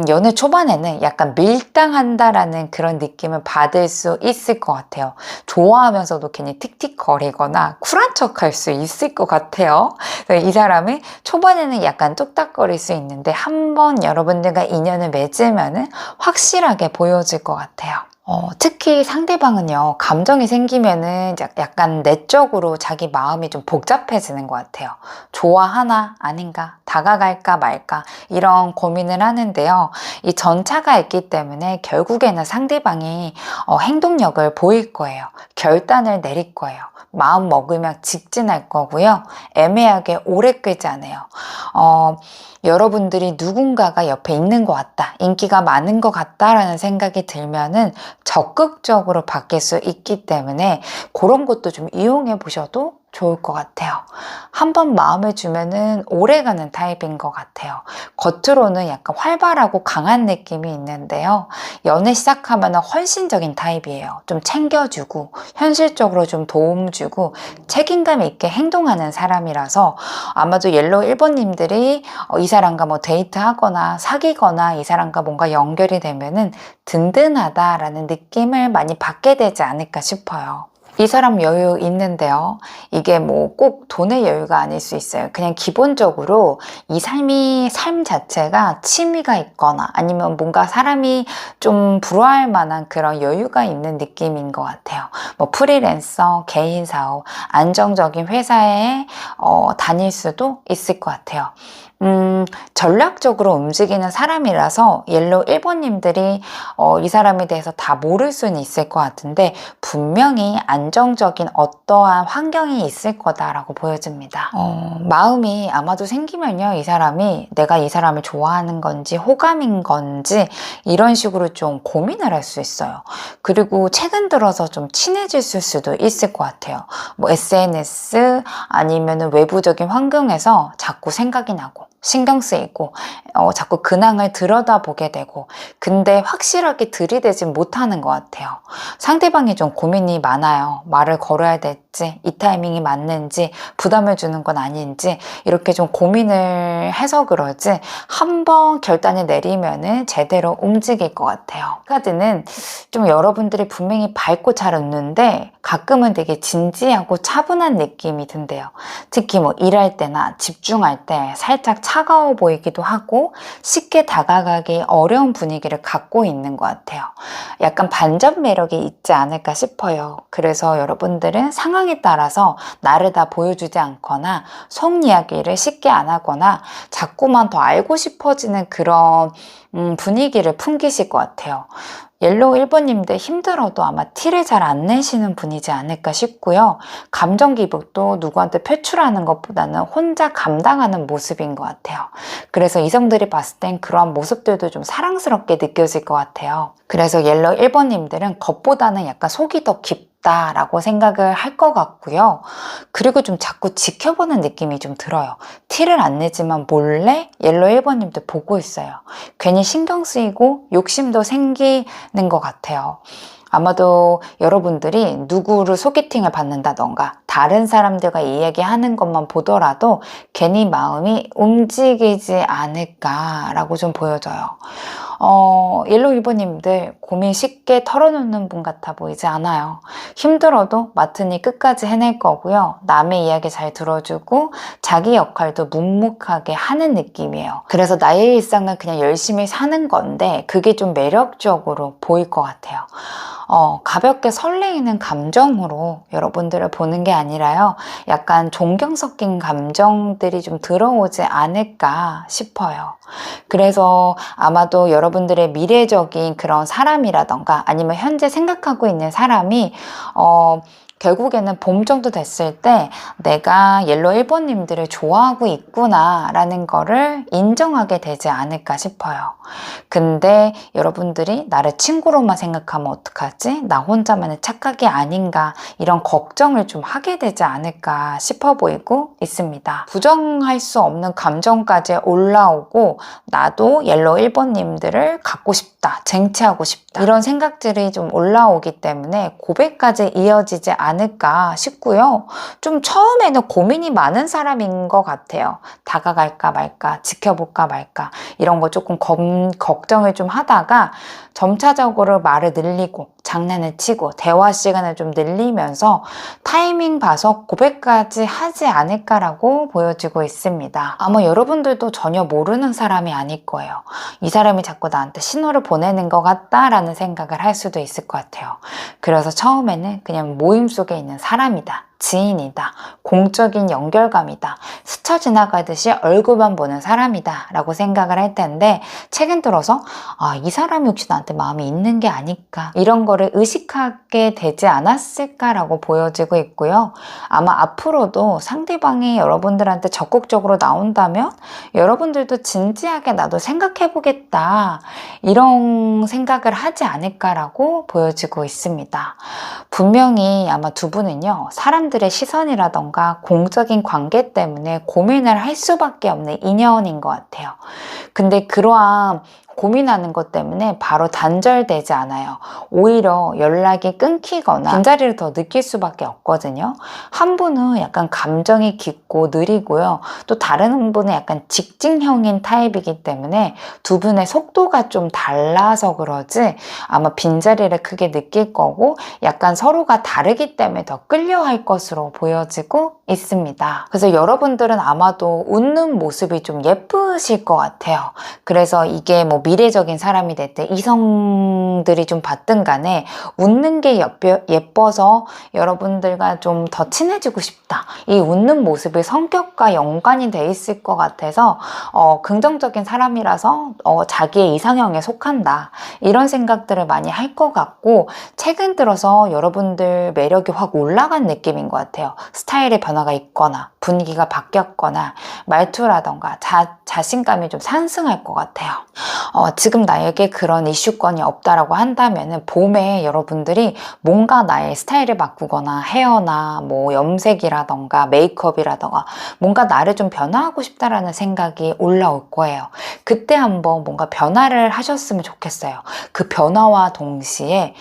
연애 초반에는 약간 밀당한다라는 그런 느낌을 받을 수 있을 것 같아요. 좋아하면서도 괜히 틱틱거리거나 쿨한 척 할 수 있을 것 같아요. 이 사람이 초반에는 약간 뚝딱거릴 수 있는데 한번 여러분들과 인연을 맺으면은 확실하게 보여질 것 같아요. 특히 상대방은요, 감정이 생기면은 약간 내적으로 자기 마음이 좀 복잡해지는 것 같아요. 좋아하나 아닌가, 다가갈까 말까, 이런 고민을 하는데요. 이 전차가 있기 때문에 결국에는 상대방이 행동력을 보일 거예요. 결단을 내릴 거예요. 마음 먹으면 직진할 거고요. 애매하게 오래 끌지 않아요. 여러분들이 누군가가 옆에 있는 것 같다, 인기가 많은 것 같다라는 생각이 들면은 적극적으로 바뀔 수 있기 때문에 그런 것도 좀 이용해 보셔도 좋을 것 같아요. 한번 마음을 주면은 오래가는 타입인 것 같아요. 겉으로는 약간 활발하고 강한 느낌이 있는데요. 연애 시작하면 헌신적인 타입이에요. 좀 챙겨주고 현실적으로 좀 도움 주고 책임감 있게 행동하는 사람이라서 아마도 옐로우 1번님들이 이 사람과 뭐 데이트하거나 사귀거나 이 사람과 뭔가 연결이 되면은 든든하다라는 느낌을 많이 받게 되지 않을까 싶어요. 이 사람 여유 있는데요. 이게 뭐 꼭 돈의 여유가 아닐 수 있어요. 그냥 기본적으로 이 삶 자체가 취미가 있거나 아니면 뭔가 사람이 좀 부러워할 만한 그런 여유가 있는 느낌인 것 같아요. 뭐 프리랜서, 개인 사업, 안정적인 회사에 다닐 수도 있을 것 같아요. 전략적으로 움직이는 사람이라서 옐로우 1번님들이 이 사람에 대해서 다 모를 수는 있을 것 같은데 분명히 안정적인 어떠한 환경이 있을 거다라고 보여집니다. 마음이 아마도 생기면요, 이 사람이 내가 이 사람을 좋아하는 건지 호감인 건지 이런 식으로 좀 고민을 할 수 있어요. 그리고 최근 들어서 좀 친해졌을 수도 있을 것 같아요. 뭐 SNS 아니면 외부적인 환경에서 자꾸 생각이 나고 신경 쓰이고 자꾸 근황을 들여다보게 되고, 근데 확실하게 들이대진 못하는 것 같아요. 상대방이 좀 고민이 많아요. 말을 걸어야 될지, 이 타이밍이 맞는지, 부담을 주는 건 아닌지 이렇게 좀 고민을 해서 그러지 한번 결단을 내리면은 제대로 움직일 것 같아요. 이 카드는 좀 여러분들이 분명히 밝고 잘 웃는데 가끔은 되게 진지하고 차분한 느낌이 든대요. 특히 뭐 일할 때나 집중할 때 살짝 차가워 보이기도 하고 쉽게 다가가기 어려운 분위기를 갖고 있는 것 같아요. 약간 반전 매력이 있지 않을까 싶어요. 그래서 여러분들은 상황에 따라서 나를 다 보여주지 않거나 속 이야기를 쉽게 안 하거나 자꾸만 더 알고 싶어지는 그런 분위기를 풍기실 것 같아요. 옐로우 1번님들 힘들어도 아마 티를 잘 안 내시는 분이지 않을까 싶고요. 감정 기복도 누구한테 표출하는 것보다는 혼자 감당하는 모습인 것 같아요. 그래서 이성들이 봤을 땐 그러한 모습들도 좀 사랑스럽게 느껴질 것 같아요. 그래서 옐로우 1번님들은 겉보다는 약간 속이 더 깊다라고 생각을 할 것 같고요. 그리고 좀 자꾸 지켜보는 느낌이 좀 들어요. 티를 안 내지만 몰래 옐로우 1번님들 보고 있어요. 괜히 신경 쓰이고 욕심도 생기는 것 같아요. 아마도 여러분들이 누구를 소개팅을 받는다던가 다른 사람들과 이야기하는 것만 보더라도 괜히 마음이 움직이지 않을까라고 좀 보여져요. 옐로우 1번님들 고민 쉽게 털어놓는 분 같아 보이지 않아요. 힘들어도 맡으니 끝까지 해낼 거고요. 남의 이야기 잘 들어주고 자기 역할도 묵묵하게 하는 느낌이에요. 그래서 나의 일상은 그냥 열심히 사는 건데 그게 좀 매력적으로 보일 것 같아요. 가볍게 설레이는 감정으로 여러분들을 보는 게 아니라요. 약간 존경 섞인 감정들이 좀 들어오지 않을까 싶어요. 그래서 아마도 여러분들의 미래적인 그런 사람이라던가 아니면 현재 생각하고 있는 사람이 결국에는 봄 정도 됐을 때 내가 옐로우 1번님들을 좋아하고 있구나 라는 거를 인정하게 되지 않을까 싶어요. 근데 여러분들이 나를 친구로만 생각하면 어떡하지? 나 혼자만의 착각이 아닌가? 이런 걱정을 좀 하게 되지 않을까 싶어 보이고 있습니다. 부정할 수 없는 감정까지 올라오고 나도 옐로우 1번님들을 갖고 싶다, 쟁취하고 싶다 이런 생각들이 좀 올라오기 때문에 고백까지 이어지지 않을까 싶고요. 좀 처음에는 고민이 많은 사람인 것 같아요. 다가갈까 말까, 지켜볼까 말까 이런 거 조금 걱정을 좀 하다가 점차적으로 말을 늘리고 장난을 치고 대화 시간을 좀 늘리면서 타이밍 봐서 고백까지 하지 않을까라고 보여지고 있습니다. 아마 여러분들도 전혀 모르는 사람이 아닐 거예요. 이 사람이 자꾸 나한테 신호를 보내는 것 같다라는 생각을 할 수도 있을 것 같아요. 그래서 처음에는 그냥 모임 속에 있는 사람이다, 지인이다, 공적인 연결감이다, 스쳐 지나가듯이 얼굴만 보는 사람이다 라고 생각을 할 텐데 최근 들어서 이 사람이 혹시 나한테 마음이 있는 게 아닐까 이런 거를 의식하게 되지 않았을까라고 보여지고 있고요. 아마 앞으로도 상대방이 여러분들한테 적극적으로 나온다면 여러분들도 진지하게 나도 생각해보겠다 이런 생각을 하지 않을까라고 보여지고 있습니다. 분명히 아마 두 분은요, 사람들의 시선이라던가 공적인 관계 때문에 고민을 할 수밖에 없는 인연인 것 같아요. 근데 그러한 고민하는 것 때문에 바로 단절되지 않아요. 오히려 연락이 끊기거나 빈자리를 더 느낄 수밖에 없거든요. 한 분은 약간 감정이 깊고 느리고요. 또 다른 분은 약간 직진형인 타입이기 때문에 두 분의 속도가 좀 달라서 그러지 아마 빈자리를 크게 느낄 거고 약간 서로가 다르기 때문에 더 끌려할 것으로 보여지고 있습니다. 그래서 여러분들은 아마도 웃는 모습이 좀 예쁘실 것 같아요. 같아요. 그래서 이게 뭐 미래적인 사람이 됐든 이성들이 좀 봤든 간에 웃는 게 예뻐서 여러분들과 좀 더 친해지고 싶다. 이 웃는 모습이 성격과 연관이 돼 있을 것 같아서 긍정적인 사람이라서 자기의 이상형에 속한다. 이런 생각들을 많이 할 것 같고 최근 들어서 여러분들 매력이 확 올라간 느낌인 것 같아요. 스타일의 변화가 있거나 분위기가 바뀌었거나 말투라던가 자신감이 좀 상승할 것 같아요. 지금 나에게 그런 이슈권이 없다라고 한다면 봄에 여러분들이 뭔가 나의 스타일을 바꾸거나 헤어나 뭐 염색이라던가 메이크업이라던가 뭔가 나를 좀 변화하고 싶다라는 생각이 올라올 거예요. 그때 한번 뭔가 변화를 하셨으면 좋겠어요. 그 변화와 동시에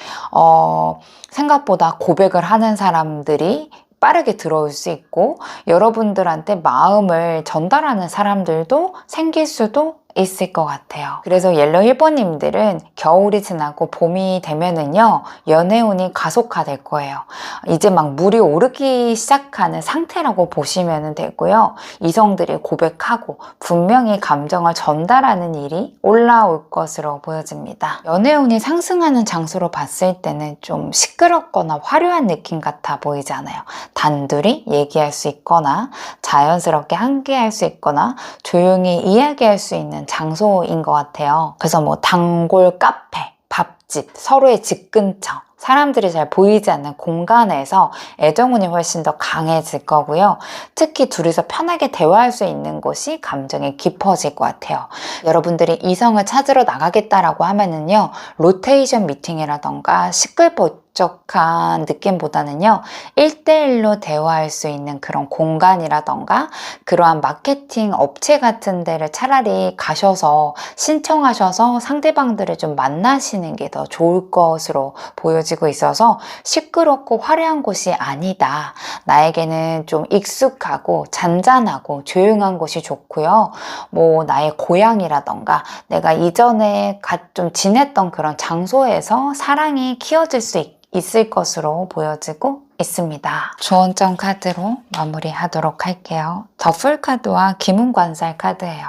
생각보다 고백을 하는 사람들이 빠르게 들어올 수 있고 여러분들한테 마음을 전달하는 사람들도 생길 수도 있을 것 같아요. 그래서 옐로우 1번님들은 겨울이 지나고 봄이 되면은요 연애운이 가속화될 거예요. 이제 막 물이 오르기 시작하는 상태라고 보시면 되고요. 이성들이 고백하고 분명히 감정을 전달하는 일이 올라올 것으로 보여집니다. 연애운이 상승하는 장소로 봤을 때는 좀 시끄럽거나 화려한 느낌 같아 보이잖아요. 단둘이 얘기할 수 있거나 자연스럽게 함께할 수 있거나 조용히 이야기할 수 있는 장소인 것 같아요. 그래서 뭐 단골 카페, 밥집, 서로의 집 근처 사람들이 잘 보이지 않는 공간에서 애정운이 훨씬 더 강해질 거고요. 특히 둘이서 편하게 대화할 수 있는 곳이 감정이 깊어질 것 같아요. 여러분들이 이성을 찾으러 나가겠다라고 하면은요, 로테이션 미팅이라던가 시끌벅적한 느낌보다는요, 1대1로 대화할 수 있는 그런 공간이라던가 그러한 마케팅 업체 같은 데를 차라리 가셔서 신청하셔서 상대방들을 좀 만나시는 게 더 좋을 것으로 보여지고 있어서 시끄럽고 화려한 곳이 아니다. 나에게는 좀 익숙하고 잔잔하고 조용한 곳이 좋고요. 뭐 나의 고향이라던가 내가 이전에 좀 지냈던 그런 장소에서 사랑이 키워질 수 있을 것으로 보여지고 있습니다. 조언점 카드로 마무리하도록 할게요. 더풀 카드와 기문관살 카드예요.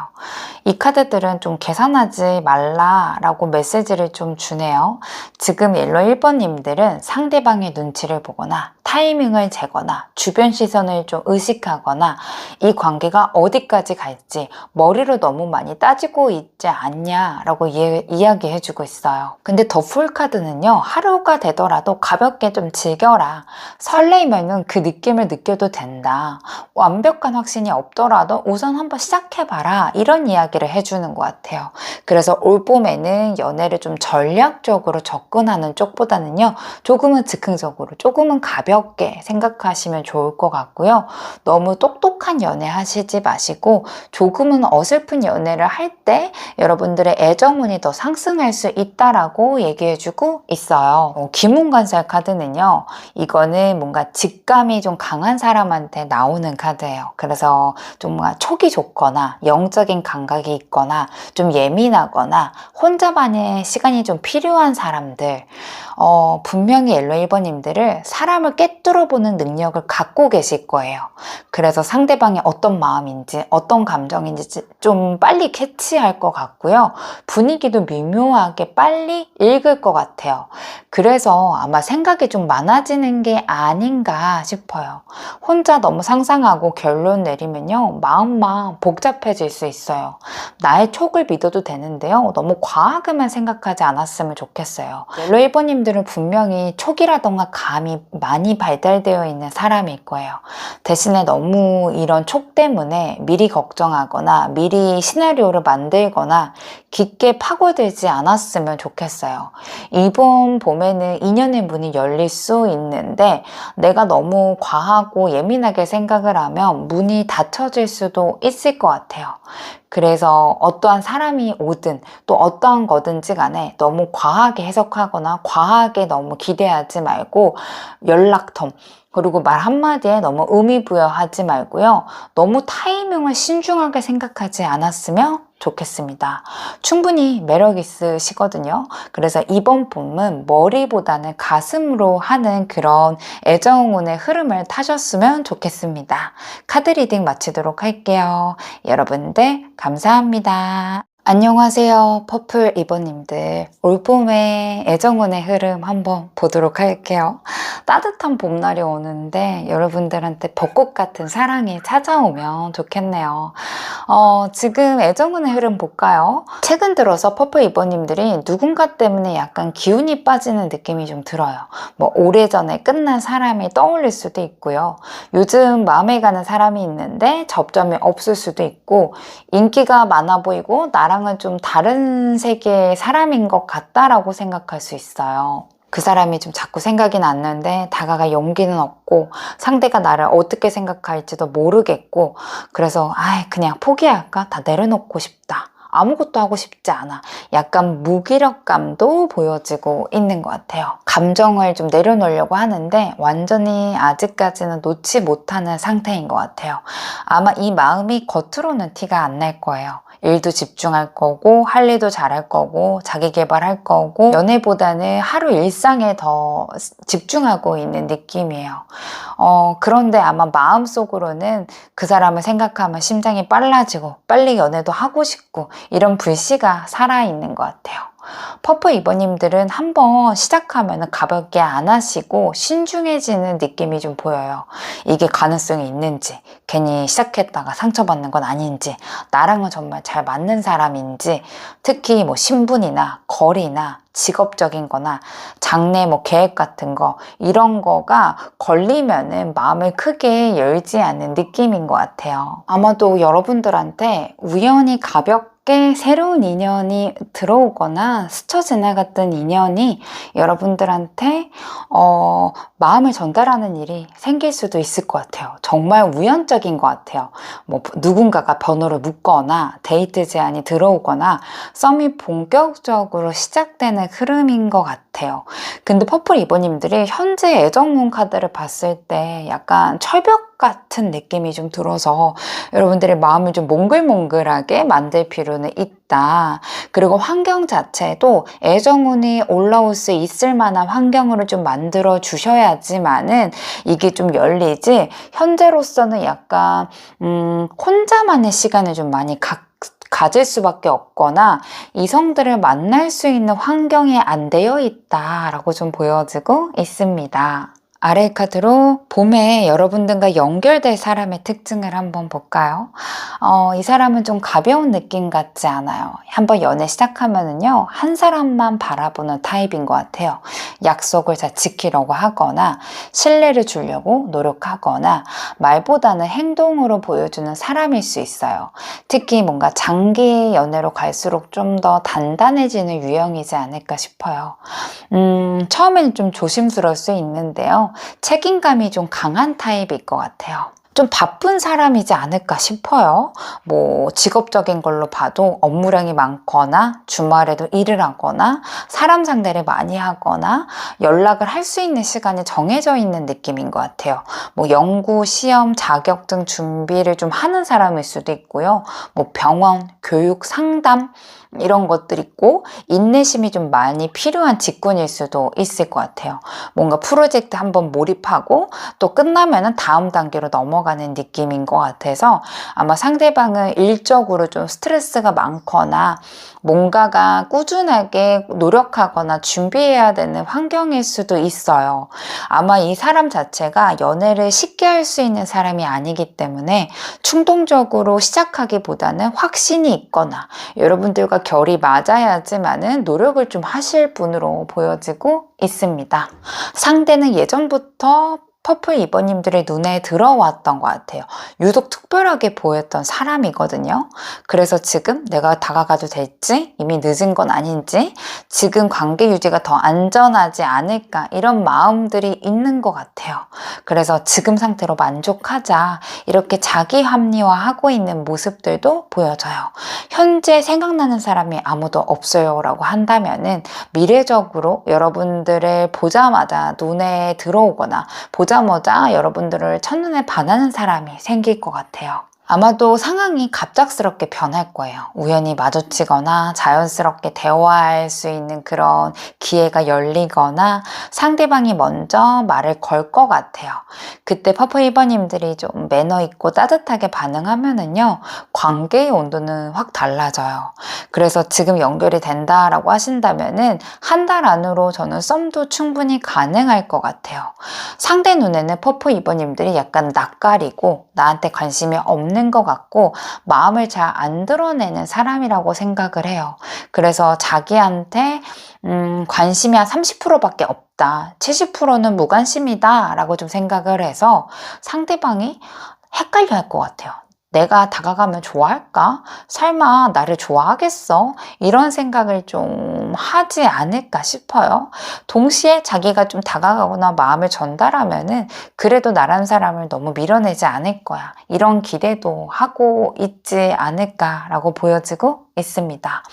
이 카드들은 좀 계산하지 말라라고 메시지를 좀 주네요. 지금 옐로우 1번님들은 상대방의 눈치를 보거나 타이밍을 재거나 주변 시선을 좀 의식하거나 이 관계가 어디까지 갈지 머리로 너무 많이 따지고 있지 않냐라고 이야기해주고 있어요. 근데 더풀 카드는요, 하루가 되더라도 가볍게 좀 즐겨라. 설레이면은 그 느낌을 느껴도 된다. 완벽한 확신이 없더라도 우선 한번 시작해봐라. 이런 이야기를 해주는 것 같아요. 그래서 올 봄에는 연애를 좀 전략적으로 접근하는 쪽보다는요, 조금은 즉흥적으로, 조금은 가볍게 생각하시면 좋을 것 같고요. 너무 똑똑한 연애 하시지 마시고 조금은 어설픈 연애를 할 때 여러분들의 애정운이 더 상승할 수 있다라고 얘기해주고 있어요. 기문관살 카드는요, 이거는 뭔가 직감이 좀 강한 사람한테 나오는 카드예요. 그래서 좀 뭔가 촉이 좋거나 영적인 감각이 있거나 좀 예민하거나 혼자만의 시간이 좀 필요한 사람들, 분명히 옐로우 1번님들을 사람을 꿰뚫어 보는 능력을 갖고 계실 거예요. 그래서 상대방이 어떤 마음인지 어떤 감정인지 좀 빨리 캐치할 것 같고요. 분위기도 미묘하게 빨리 읽을 것 같아요. 그래서 아마 생각이 좀 많아지는 게 아닌가 싶어요. 혼자 너무 상상하고 결론 내리면요, 마음만 복잡해질 수 있어요. 나의 촉을 믿어도 되는데요, 너무 과하게만 생각하지 않았으면 좋겠어요. 옐로우 1번님들은 분명히 촉이라던가 감이 많이 발달되어 있는 사람일 거예요. 대신에 너무 이런 촉 때문에 미리 걱정하거나 미리 시나리오를 만들거나 깊게 파고들지 않았으면 좋겠어요. 이번 봄에는 인연의 문이 열릴 수 있는데 내가 너무 과하고 예민하게 생각을 하면 문이 닫혀질 수도 있을 것 같아요. 그래서 어떠한 사람이 오든 또 어떠한 거든지 간에 너무 과하게 해석하거나 과하게 너무 기대하지 말고 연락텀 그리고 말 한마디에 너무 의미 부여하지 말고요. 너무 타이밍을 신중하게 생각하지 않았으면 좋겠습니다. 충분히 매력 있으시거든요. 그래서 이번 봄은 머리보다는 가슴으로 하는 그런 애정운의 흐름을 타셨으면 좋겠습니다. 카드 리딩 마치도록 할게요. 여러분들 감사합니다. 안녕하세요. 퍼플 이버님들. 올봄의 애정운의 흐름 한번 보도록 할게요. 따뜻한 봄날이 오는데 여러분들한테 벚꽃 같은 사랑이 찾아오면 좋겠네요. 지금 애정운의 흐름 볼까요? 최근 들어서 퍼플 이버님들이 누군가 때문에 약간 기운이 빠지는 느낌이 좀 들어요. 뭐 오래전에 끝난 사람이 떠올릴 수도 있고요. 요즘 마음에 가는 사람이 있는데 접점이 없을 수도 있고, 인기가 많아 보이고 나랑은 좀 다른 세계의 사람인 것 같다라고 생각할 수 있어요. 그 사람이 좀 자꾸 생각이 났는데 다가갈 용기는 없고, 상대가 나를 어떻게 생각할지도 모르겠고, 그래서 그냥 포기할까? 다 내려놓고 싶다. 아무것도 하고 싶지 않아. 약간 무기력감도 보여지고 있는 것 같아요. 감정을 좀 내려놓으려고 하는데 완전히 아직까지는 놓지 못하는 상태인 것 같아요. 아마 이 마음이 겉으로는 티가 안 날 거예요. 일도 집중할 거고, 할 일도 잘할 거고, 자기 개발할 거고, 연애보다는 하루 일상에 더 집중하고 있는 느낌이에요. 그런데 아마 마음속으로는 그 사람을 생각하면 심장이 빨라지고, 빨리 연애도 하고 싶고, 이런 불씨가 살아있는 것 같아요. 퍼플 이버님들은 한번 시작하면 가볍게 안 하시고 신중해지는 느낌이 좀 보여요. 이게 가능성이 있는지, 괜히 시작했다가 상처받는 건 아닌지, 나랑은 정말 잘 맞는 사람인지, 특히 뭐 신분이나 거리나 직업적인 거나 장래 뭐 계획 같은 거, 이런 거가 걸리면은 마음을 크게 열지 않는 느낌인 것 같아요. 아마도 여러분들한테 우연히 가볍게 새로운 인연이 들어오거나 스쳐 지나갔던 인연이 여러분들한테 마음을 전달하는 일이 생길 수도 있을 것 같아요. 정말 우연적인 것 같아요. 뭐 누군가가 번호를 묻거나 데이트 제안이 들어오거나 썸이 본격적으로 시작되는 흐름인 것 같아요. 근데 퍼플 이버님들이 현재 애정문 카드를 봤을 때 약간 철벽 같은 느낌이 좀 들어서 여러분들의 마음을 좀 몽글몽글하게 만들 필요는 있다. 그리고 환경 자체도 애정운이 올라올 수 있을 만한 환경으로 좀 만들어 주셔야지만은 이게 좀 열리지, 현재로서는 약간 혼자만의 시간을 좀 많이 가질 수밖에 없거나 이성들을 만날 수 있는 환경이 안 되어 있다라고 좀 보여지고 있습니다. 아래 카드로 봄에 여러분들과 연결될 사람의 특징을 한번 볼까요? 이 사람은 좀 가벼운 느낌 같지 않아요. 한번 연애 시작하면은요, 한 사람만 바라보는 타입인 것 같아요. 약속을 잘 지키려고 하거나, 신뢰를 주려고 노력하거나, 말보다는 행동으로 보여주는 사람일 수 있어요. 특히 뭔가 장기 연애로 갈수록 좀 더 단단해지는 유형이지 않을까 싶어요. 처음에는 좀 조심스러울 수 있는데요. 책임감이 좀 강한 타입일 것 같아요. 좀 바쁜 사람이지 않을까 싶어요. 뭐 직업적인 걸로 봐도 업무량이 많거나 주말에도 일을 하거나 사람 상대를 많이 하거나 연락을 할 수 있는 시간이 정해져 있는 느낌인 것 같아요. 뭐 연구, 시험, 자격증 준비를 좀 하는 사람일 수도 있고요. 뭐 병원, 교육, 상담 이런 것들 있고, 인내심이 좀 많이 필요한 직군일 수도 있을 것 같아요. 뭔가 프로젝트 한번 몰입하고 또 끝나면은 다음 단계로 넘어가는 느낌인 것 같아서 아마 상대방은 일적으로 좀 스트레스가 많거나 뭔가가 꾸준하게 노력하거나 준비해야 되는 환경일 수도 있어요. 아마 이 사람 자체가 연애를 쉽게 할 수 있는 사람이 아니기 때문에 충동적으로 시작하기보다는 확신이 있거나 여러분들과 결이 맞아야지만은 노력을 좀 하실 분으로 보여지고 있습니다. 상대는 예전부터 퍼플 이버님들의 눈에 들어왔던 것 같아요. 유독 특별하게 보였던 사람이거든요. 그래서 지금 내가 다가가도 될지, 이미 늦은 건 아닌지, 지금 관계 유지가 더 안전하지 않을까, 이런 마음들이 있는 것 같아요. 그래서 지금 상태로 만족하자, 이렇게 자기 합리화하고 있는 모습들도 보여져요. 현재 생각나는 사람이 아무도 없어요 라고 한다면은 미래적으로 여러분들을 보자마자 눈에 들어오거나 보자마자 여러분들을 첫눈에 반하는 사람이 생길 것 같아요. 아마도 상황이 갑작스럽게 변할 거예요. 우연히 마주치거나 자연스럽게 대화할 수 있는 그런 기회가 열리거나 상대방이 먼저 말을 걸 것 같아요. 그때 퍼플 2번님들이 좀 매너 있고 따뜻하게 반응하면은요, 관계의 온도는 확 달라져요. 그래서 지금 연결이 된다라고 하신다면은 한 달 안으로 저는 썸도 충분히 가능할 것 같아요. 상대 눈에는 퍼플 2번님들이 약간 낯가리고 나한테 관심이 없는 것 같고 마음을 잘 안 드러내는 사람이라고 생각을 해요. 그래서 자기한테 관심이 한 30%밖에 없다. 70%는 무관심이다 라고 좀 생각을 해서 상대방이 헷갈려 할 것 같아요. 내가 다가가면 좋아할까? 설마 나를 좋아하겠어? 이런 생각을 좀 하지 않을까 싶어요. 동시에 자기가 좀 다가가거나 마음을 전달하면은 그래도 나란 사람을 너무 밀어내지 않을 거야. 이런 기대도 하고 있지 않을까라고 보여지고 있습니다.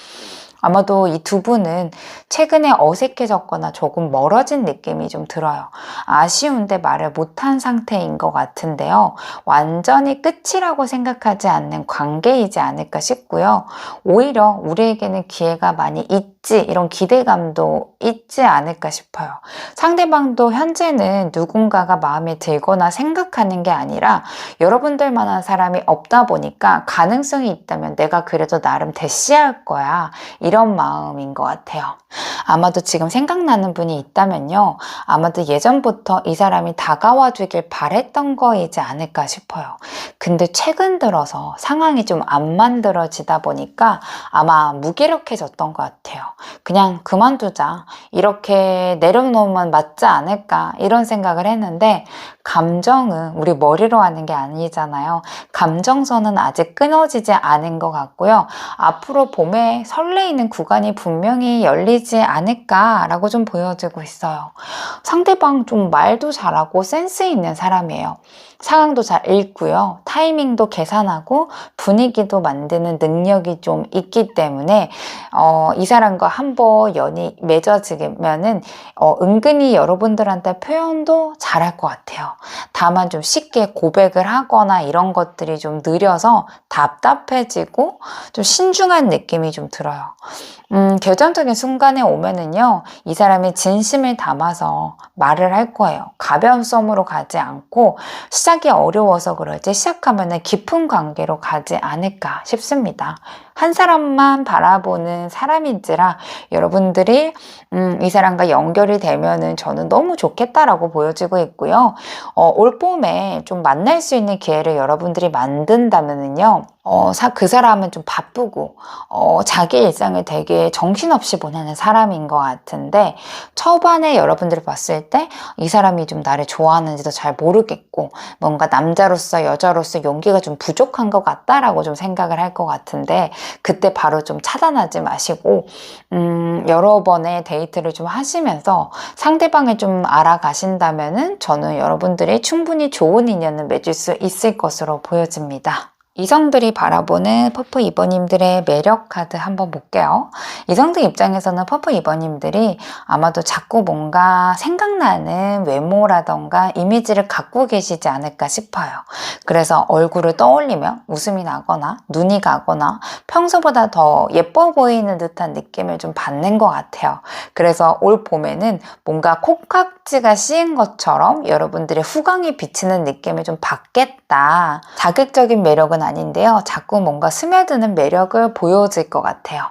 아마도 이 두 분은 최근에 어색해졌거나 조금 멀어진 느낌이 좀 들어요. 아쉬운데 말을 못한 상태인 것 같은데요. 완전히 끝이라고 생각하지 않는 관계이지 않을까 싶고요. 오히려 우리에게는 기회가 많이 있지, 이런 기대감도 있지 않을까 싶어요. 상대방도 현재는 누군가가 마음에 들거나 생각하는 게 아니라 여러분들만한 사람이 없다 보니까 가능성이 있다면 내가 그래도 나름 대시할 거야. 이런 마음인 것 같아요. 아마도 지금 생각나는 분이 있다면요. 아마도 예전부터 이 사람이 다가와 주길 바랬던 거이지 않을까 싶어요. 근데 최근 들어서 상황이 좀 안 만들어지다 보니까 아마 무기력해졌던 것 같아요. 그냥 그만두자. 이렇게 내려놓으면 맞지 않을까. 이런 생각을 했는데 감정은 우리 머리로 하는 게 아니잖아요. 감정선은 아직 끊어지지 않은 것 같고요. 앞으로 봄에 설레이는 구간이 분명히 열리지 않을까라고 좀 보여지고 있어요. 상대방 좀 말도 잘하고 센스 있는 사람이에요. 상황도 잘 읽고요. 타이밍도 계산하고 분위기도 만드는 능력이 좀 있기 때문에 이 사람과 한번 연이 맺어지면은 은근히 여러분들한테 표현도 잘할 것 같아요. 다만 좀 쉽게 고백을 하거나 이런 것들이 좀 느려서 답답해지고 좀 신중한 느낌이 좀 들어요. 결정적인 순간에 오면은요, 이 사람이 진심을 담아서 말을 할 거예요. 가벼운 썸으로 가지 않고 시작이 어려워서 그러지 시작하면은 깊은 관계로 가지 않을까 싶습니다. 한 사람만 바라보는 사람인지라 여러분들이 이 사람과 연결이 되면은 저는 너무 좋겠다라고 보여지고 있고요. 올 봄에 좀 만날 수 있는 기회를 여러분들이 만든다면은요. 그 사람은 좀 바쁘고 자기 일상을 되게 정신없이 보내는 사람인 것 같은데 초반에 여러분들이 봤을 때 이 사람이 좀 나를 좋아하는지도 잘 모르겠고 뭔가 남자로서 여자로서 용기가 좀 부족한 것 같다라고 좀 생각을 할 것 같은데 그때 바로 좀 차단하지 마시고 여러 번의 데이트를 좀 하시면서 상대방을 좀 알아가신다면은 저는 여러분들이 충분히 좋은 인연을 맺을 수 있을 것으로 보여집니다. 이성들이 바라보는 퍼플 2번님들의 매력 카드 한번 볼게요. 이성들 입장에서는 퍼플 2번님들이 아마도 자꾸 뭔가 생각나는 외모라던가 이미지를 갖고 계시지 않을까 싶어요. 그래서 얼굴을 떠올리면 웃음이 나거나 눈이 가거나 평소보다 더 예뻐 보이는 듯한 느낌을 좀 받는 것 같아요. 그래서 올 봄에는 뭔가 콩깍지가 씌인 것처럼 여러분들의 후광이 비치는 느낌을 좀 받겠다. 자극적인 매력은 아닌데요. 자꾸 뭔가 스며드는 매력을 보여줄 것 같아요.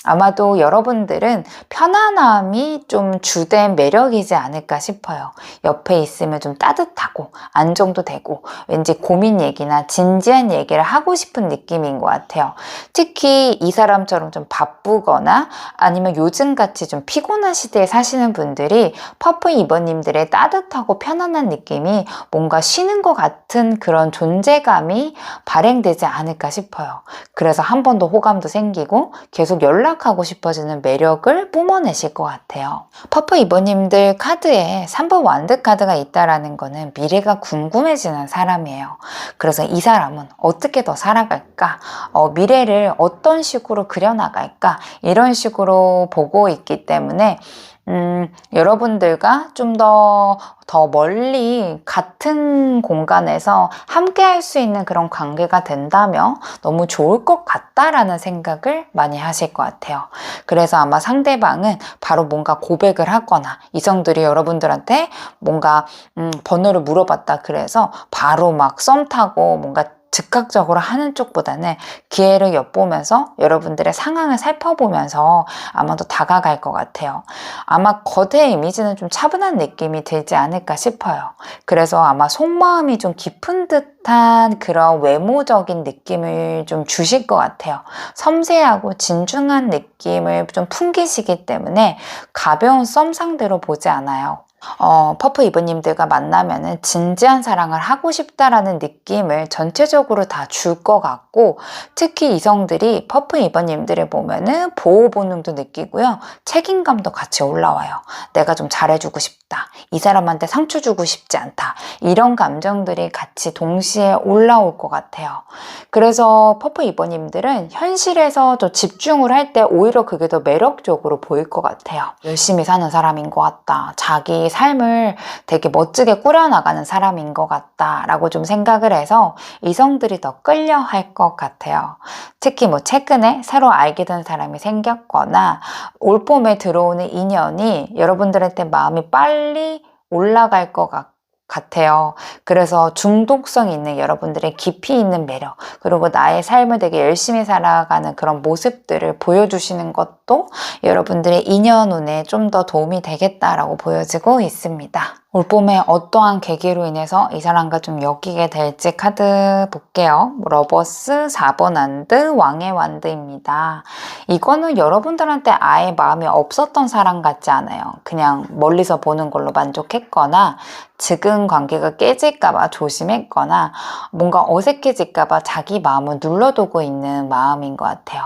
아마도 여러분들은 편안함이 좀 주된 매력이지 않을까 싶어요. 옆에 있으면 좀 따뜻하고 안정도 되고 왠지 고민 얘기나 진지한 얘기를 하고 싶은 느낌인 것 같아요. 특히 이 사람처럼 좀 바쁘거나 아니면 요즘같이 좀 피곤한 시대에 사시는 분들이 퍼플 2번님들의 따뜻하고 편안한 느낌이 뭔가 쉬는 것 같은 그런 존재감이 발행되지 않을까 싶어요. 그래서 한 번 더 호감도 생기고 계속 연락하고 싶어지는 매력을 뿜어내실 것 같아요. 퍼플 2번님들 카드에 3번 완드 카드가 있다라는 거는 미래가 궁금해지는 사람이에요. 그래서 이 사람은 어떻게 더 살아갈까? 미래를 어떤 식으로 그려나갈까? 이런 식으로 보고 있기 때문에 여러분들과 좀 더 멀리 같은 공간에서 함께 할 수 있는 그런 관계가 된다면 너무 좋을 것 같다라는 생각을 많이 하실 것 같아요. 그래서 아마 상대방은 바로 뭔가 고백을 하거나 이성들이 여러분들한테 뭔가 번호를 물어봤다 그래서 바로 막 썸 타고 뭔가 즉각적으로 하는 쪽보다는 기회를 엿보면서 여러분들의 상황을 살펴보면서 아마도 다가갈 것 같아요. 아마 겉의 이미지는 좀 차분한 느낌이 들지 않을까 싶어요. 그래서 아마 속마음이 좀 깊은 듯한 그런 외모적인 느낌을 좀 주실 것 같아요. 섬세하고 진중한 느낌을 좀 풍기시기 때문에 가벼운 썸 상대로 보지 않아요. 퍼프 이브님들과 만나면은 진지한 사랑을 하고 싶다라는 느낌을 전체적으로 다 줄 것 같고, 특히 이성들이 퍼프 이브님들을 보면은 보호 본능도 느끼고요, 책임감도 같이 올라와요. 내가 좀 잘해주고 싶다, 이 사람한테 상처 주고 싶지 않다, 이런 감정들이 같이 동시에 올라올 것 같아요. 그래서 퍼프 이브님들은 현실에서 더 집중을 할 때 오히려 그게 더 매력적으로 보일 것 같아요. 열심히 사는 사람인 것 같다, 자기 삶을 되게 멋지게 꾸려나가는 사람인 것 같다라고 좀 생각을 해서 이성들이 더 끌려할 것 같아요. 특히 뭐 최근에 새로 알게 된 사람이 생겼거나 올 봄에 들어오는 인연이 여러분들한테 마음이 빨리 올라갈 것 같아요. 그래서 중독성 있는 여러분들의 깊이 있는 매력, 그리고 나의 삶을 되게 열심히 살아가는 그런 모습들을 보여주시는 것도 여러분들의 인연운에 좀 더 도움이 되겠다라고 보여지고 있습니다. 올봄에 어떠한 계기로 인해서 이 사람과 좀 엮이게 될지 카드 볼게요. 러버스, 4번 한드, 왕의 완드입니다. 이거는 여러분들한테 아예 마음이 없었던 사람 같지 않아요. 그냥 멀리서 보는 걸로 만족했거나 지금 관계가 깨질까봐 조심했거나 뭔가 어색해질까봐 자기 마음을 눌러두고 있는 마음인 것 같아요.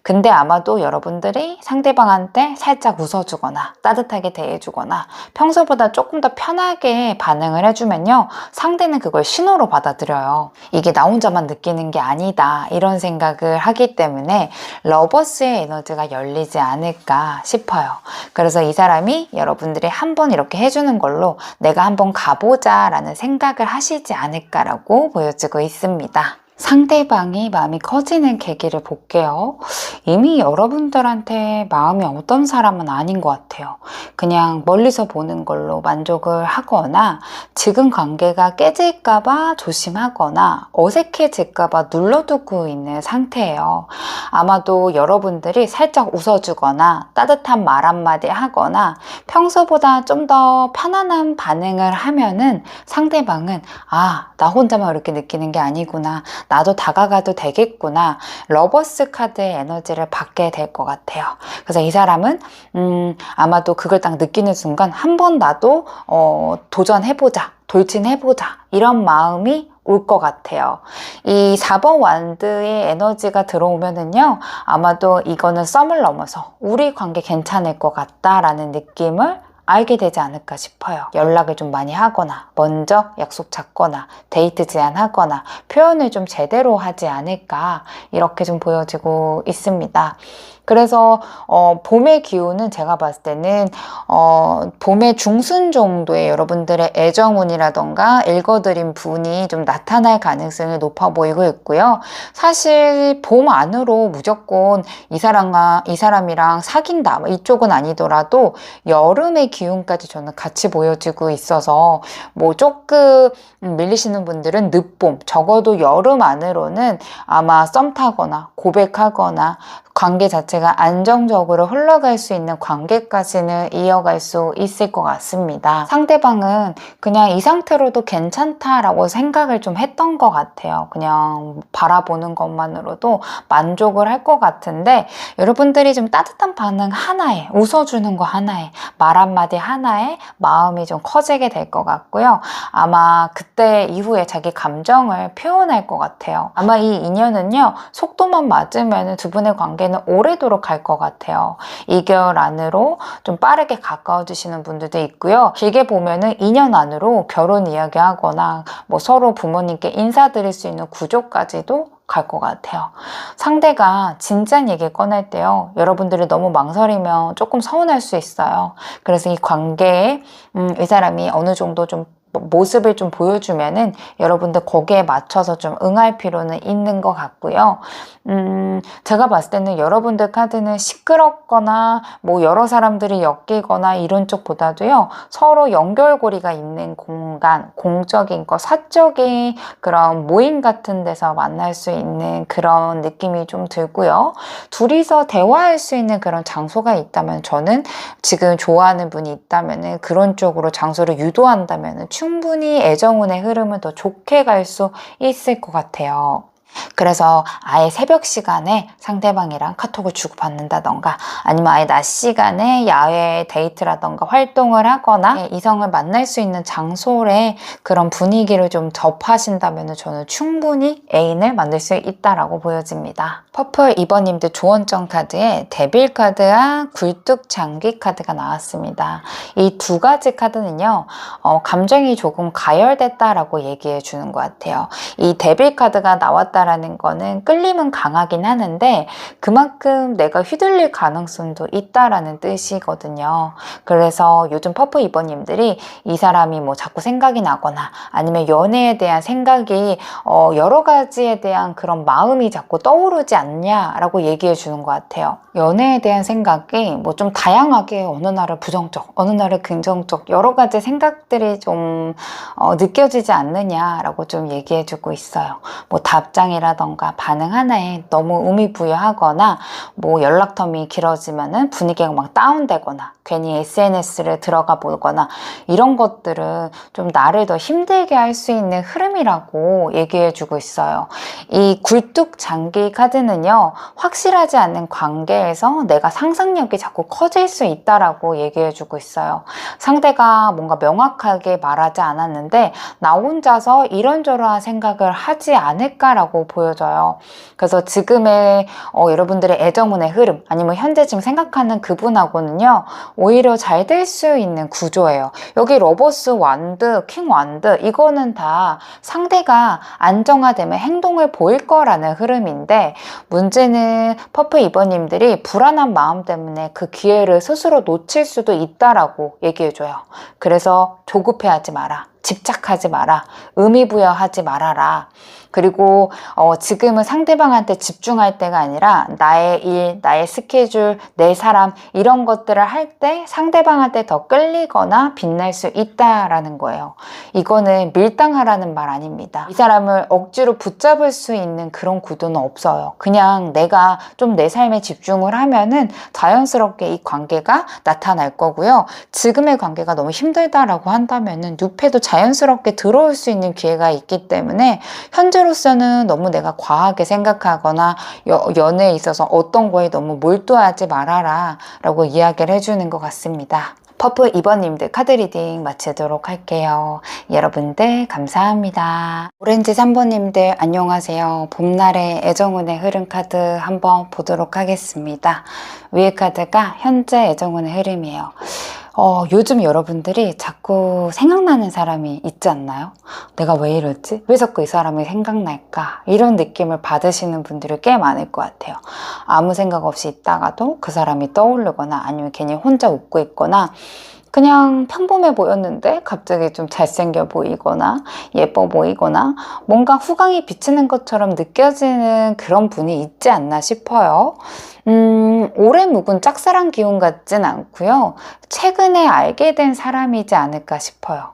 근데 아마도 여러분들이 상대방한테 살짝 웃어주거나 따뜻하게 대해주거나 평소보다 조금 더 편하게 반응을 해주면요, 상대는 그걸 신호로 받아들여요. 이게 나 혼자만 느끼는 게 아니다, 이런 생각을 하기 때문에 러버스의 에너지가 열리지 않을까 싶어요. 그래서 이 사람이 여러분들이 한번 이렇게 해주는 걸로 내가 한번 가보자 라는 생각을 하시지 않을까라고 보여지고 있습니다. 상대방이 마음이 커지는 계기를 볼게요. 이미 여러분들한테 마음이 어떤 사람은 아닌 것 같아요. 그냥 멀리서 보는 걸로 만족을 하거나 지금 관계가 깨질까봐 조심하거나 어색해질까봐 눌러두고 있는 상태예요. 아마도 여러분들이 살짝 웃어주거나 따뜻한 말 한마디 하거나 평소보다 좀 더 편안한 반응을 하면은 상대방은 나 혼자만 이렇게 느끼는 게 아니구나, 나도 다가가도 되겠구나, 러버스 카드의 에너지를 받게 될 것 같아요. 그래서 이 사람은 아마도 그걸 딱 느끼는 순간 한번 나도 도전해보자, 돌진해보자, 이런 마음이 올 것 같아요. 이 4번 완드의 에너지가 들어오면은요, 아마도 이거는 썸을 넘어서 우리 관계 괜찮을 것 같다라는 느낌을 알게 되지 않을까 싶어요. 연락을 좀 많이 하거나 먼저 약속 잡거나 데이트 제안하거나 표현을 좀 제대로 하지 않을까, 이렇게 좀 보여지고 있습니다. 그래서 봄의 기운은 제가 봤을 때는 봄의 중순 정도에 여러분들의 애정운이라던가 읽어드린 분이 좀 나타날 가능성이 높아 보이고 있고요. 사실 봄 안으로 무조건 이 사람이랑 사귄다, 이쪽은 아니더라도 여름의 기운까지 저는 같이 보여지고 있어서 뭐 조금 밀리시는 분들은 늦봄, 적어도 여름 안으로는 아마 썸 타거나 고백하거나 관계 자체가 안정적으로 흘러갈 수 있는 관계까지는 이어갈 수 있을 것 같습니다. 상대방은 그냥 이 상태로도 괜찮다라고 생각을 좀 했던 것 같아요. 그냥 바라보는 것만으로도 만족을 할 것 같은데 여러분들이 좀 따뜻한 반응 하나에, 웃어주는 거 하나에, 말 한마디 하나에 마음이 좀 커지게 될 것 같고요. 아마 그때 이후에 자기 감정을 표현할 것 같아요. 아마 이 인연은요, 속도만 맞으면 두 분의 관계는 관계는 오래도록 갈 것 같아요. 2개월 안으로 좀 빠르게 가까워지시는 분들도 있고요. 길게 보면은 2년 안으로 결혼 이야기하거나 뭐 서로 부모님께 인사드릴 수 있는 구조까지도 갈 것 같아요. 상대가 진지한 얘기 꺼낼 때요, 여러분들이 너무 망설이면 조금 서운할 수 있어요. 그래서 이 관계에 이 사람이 어느 정도 좀 모습을 좀 보여주면은 여러분들 거기에 맞춰서 좀 응할 필요는 있는 것 같고요. 제가 봤을 때는 여러분들 카드는 시끄럽거나 뭐 여러 사람들이 엮이거나 이런 쪽보다도요, 서로 연결고리가 있는 공간, 공적인 거, 사적인 그런 모임 같은 데서 만날 수 있는 그런 느낌이 좀 들고요. 둘이서 대화할 수 있는 그런 장소가 있다면, 저는 지금 좋아하는 분이 있다면은 그런 쪽으로 장소를 유도한다면은 충분히 애정운의 흐름을 더 좋게 갈 수 있을 것 같아요. 그래서 아예 새벽 시간에 상대방이랑 카톡을 주고받는다던가, 아니면 아예 낮 시간에 야외 데이트라던가 활동을 하거나 이성을 만날 수 있는 장소에 그런 분위기를 좀 접하신다면 저는 충분히 애인을 만들 수 있다라고 보여집니다. 퍼플 2번님들 조언정 카드에 데빌 카드와 굴뚝 장기 카드가 나왔습니다. 이 두 가지 카드는요, 감정이 조금 가열됐다라고 얘기해 주는 것 같아요. 이 데빌 카드가 나왔다라는 거는 끌림은 강하긴 하는데 그만큼 내가 휘둘릴 가능성도 있다라는 뜻이거든요. 그래서 요즘 퍼플 2번님들이 이 사람이 뭐 자꾸 생각이 나거나 아니면 연애에 대한 생각이 여러 가지에 대한 그런 마음이 자꾸 떠오르지 않냐라고 얘기해 주는 것 같아요. 연애에 대한 생각이 뭐 좀 다양하게, 어느 날은 부정적, 어느 날은 긍정적, 여러 가지 생각들이 좀 느껴지지 않느냐라고 좀 얘기해 주고 있어요. 뭐 답장이라던가 반응 하나에 너무 의미 부여하거나 뭐 연락텀이 길어지면은 분위기가 막 다운되거나 괜히 SNS를 들어가 보거나 이런 것들은 좀 나를 더 힘들게 할 수 있는 흐름이라고 얘기해 주고 있어요. 이 굴뚝 장기 카드는요, 확실하지 않은 관계에서 내가 상상력이 자꾸 커질 수 있다라고 얘기해 주고 있어요. 상대가 뭔가 명확하게 말하지 않았는데 나 혼자서 이런저런 생각을 하지 않을까라고 보여져요. 그래서 지금의 여러분들의 애정운의 흐름, 아니면 현재 지금 생각하는 그분하고는요, 오히려 잘 될 수 있는 구조예요. 여기 러버스 완드, 킹 완드, 이거는 다 상대가 안정화되면 행동을 보일 거라는 흐름인데, 문제는 퍼플 2번님들이 불안한 마음 때문에 그 기회를 스스로 놓칠 수도 있다라고 얘기해줘요. 그래서 조급해하지 마라, 집착하지 마라, 의미부여하지 말아라. 그리고 지금은 상대방한테 집중할 때가 아니라 나의 일, 나의 스케줄, 내 사람, 이런 것들을 할 때 상대방한테 더 끌리거나 빛날 수 있다라는 거예요. 이거는 밀당하라는 말 아닙니다. 이 사람을 억지로 붙잡을 수 있는 그런 구도는 없어요. 그냥 내가 좀 내 삶에 집중을 하면은 자연스럽게 이 관계가 나타날 거고요. 지금의 관계가 너무 힘들다라고 한다면은 눕해도 자연스럽게 들어올 수 있는 기회가 있기 때문에, 현재로서는 너무 내가 과하게 생각하거나 연애에 있어서 어떤 거에 너무 몰두하지 말아라 라고 이야기를 해주는 것 같습니다. 퍼플 2번님들 카드 리딩 마치도록 할게요. 여러분들 감사합니다. 오렌지 3번님들 안녕하세요. 봄날의 애정운의 흐름 카드 한번 보도록 하겠습니다. 위에 카드가 현재 애정운의 흐름이에요. 요즘 여러분들이 자꾸 생각나는 사람이 있지 않나요? 내가 왜 이러지? 왜 자꾸 이 사람이 생각날까? 이런 느낌을 받으시는 분들이 꽤 많을 것 같아요. 아무 생각 없이 있다가도 그 사람이 떠오르거나, 아니면 괜히 혼자 웃고 있거나, 그냥 평범해 보였는데 갑자기 좀 잘생겨 보이거나 예뻐 보이거나 뭔가 후광이 비치는 것처럼 느껴지는 그런 분이 있지 않나 싶어요. 오래 묵은 짝사랑 기운 같진 않고요. 최근에 알게 된 사람이지 않을까 싶어요.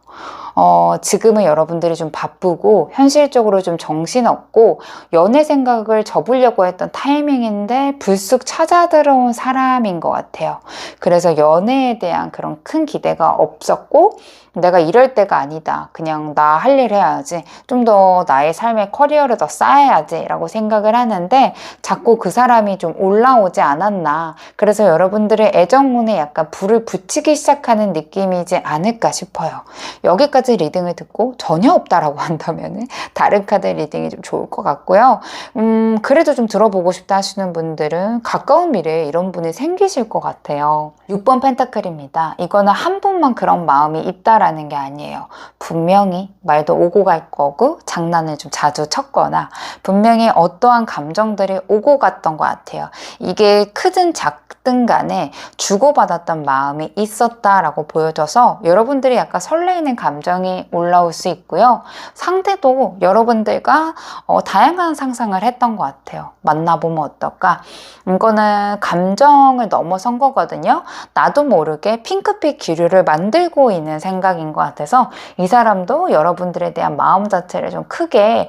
지금은 여러분들이 좀 바쁘고 현실적으로 좀 정신없고 연애 생각을 접으려고 했던 타이밍인데 불쑥 찾아 들어온 사람인 것 같아요. 그래서 연애에 대한 그런 큰 기대가 없었고, 내가 이럴 때가 아니다, 그냥 나 할 일 해야지, 좀 더 나의 삶의 커리어를 더 쌓아야지 라고 생각을 하는데 자꾸 그 사람이 좀 올라오지 않았나. 그래서 여러분들의 애정문에 약간 불을 붙이기 시작하는 느낌이지 않을까 싶어요. 여기까지 가지 리딩을 듣고 전혀 없다라고 한다면 다른 카드 리딩이 좀 좋을 것 같고요. 그래도 좀 들어보고 싶다 하시는 분들은 가까운 미래에 이런 분이 생기실 것 같아요. 6번 펜타클입니다. 이거는 한 분만 그런 마음이 있다라는 게 아니에요. 분명히 말도 오고 갈 거고 장난을 좀 자주 쳤거나 분명히 어떠한 감정들이 오고 갔던 것 같아요. 이게 크든 작든 간에 주고받았던 마음이 있었다라고 보여져서 여러분들이 약간 설레이는 감정이 올라올 수 있고요. 상대도 여러분들과 다양한 상상을 했던 것 같아요. 만나보면 어떨까? 이거는 감정을 넘어선 거거든요. 나도 모르게 핑크빛 기류를 만들고 있는 생각인 것 같아서 이 사람도 여러분들에 대한 마음 자체를 좀 크게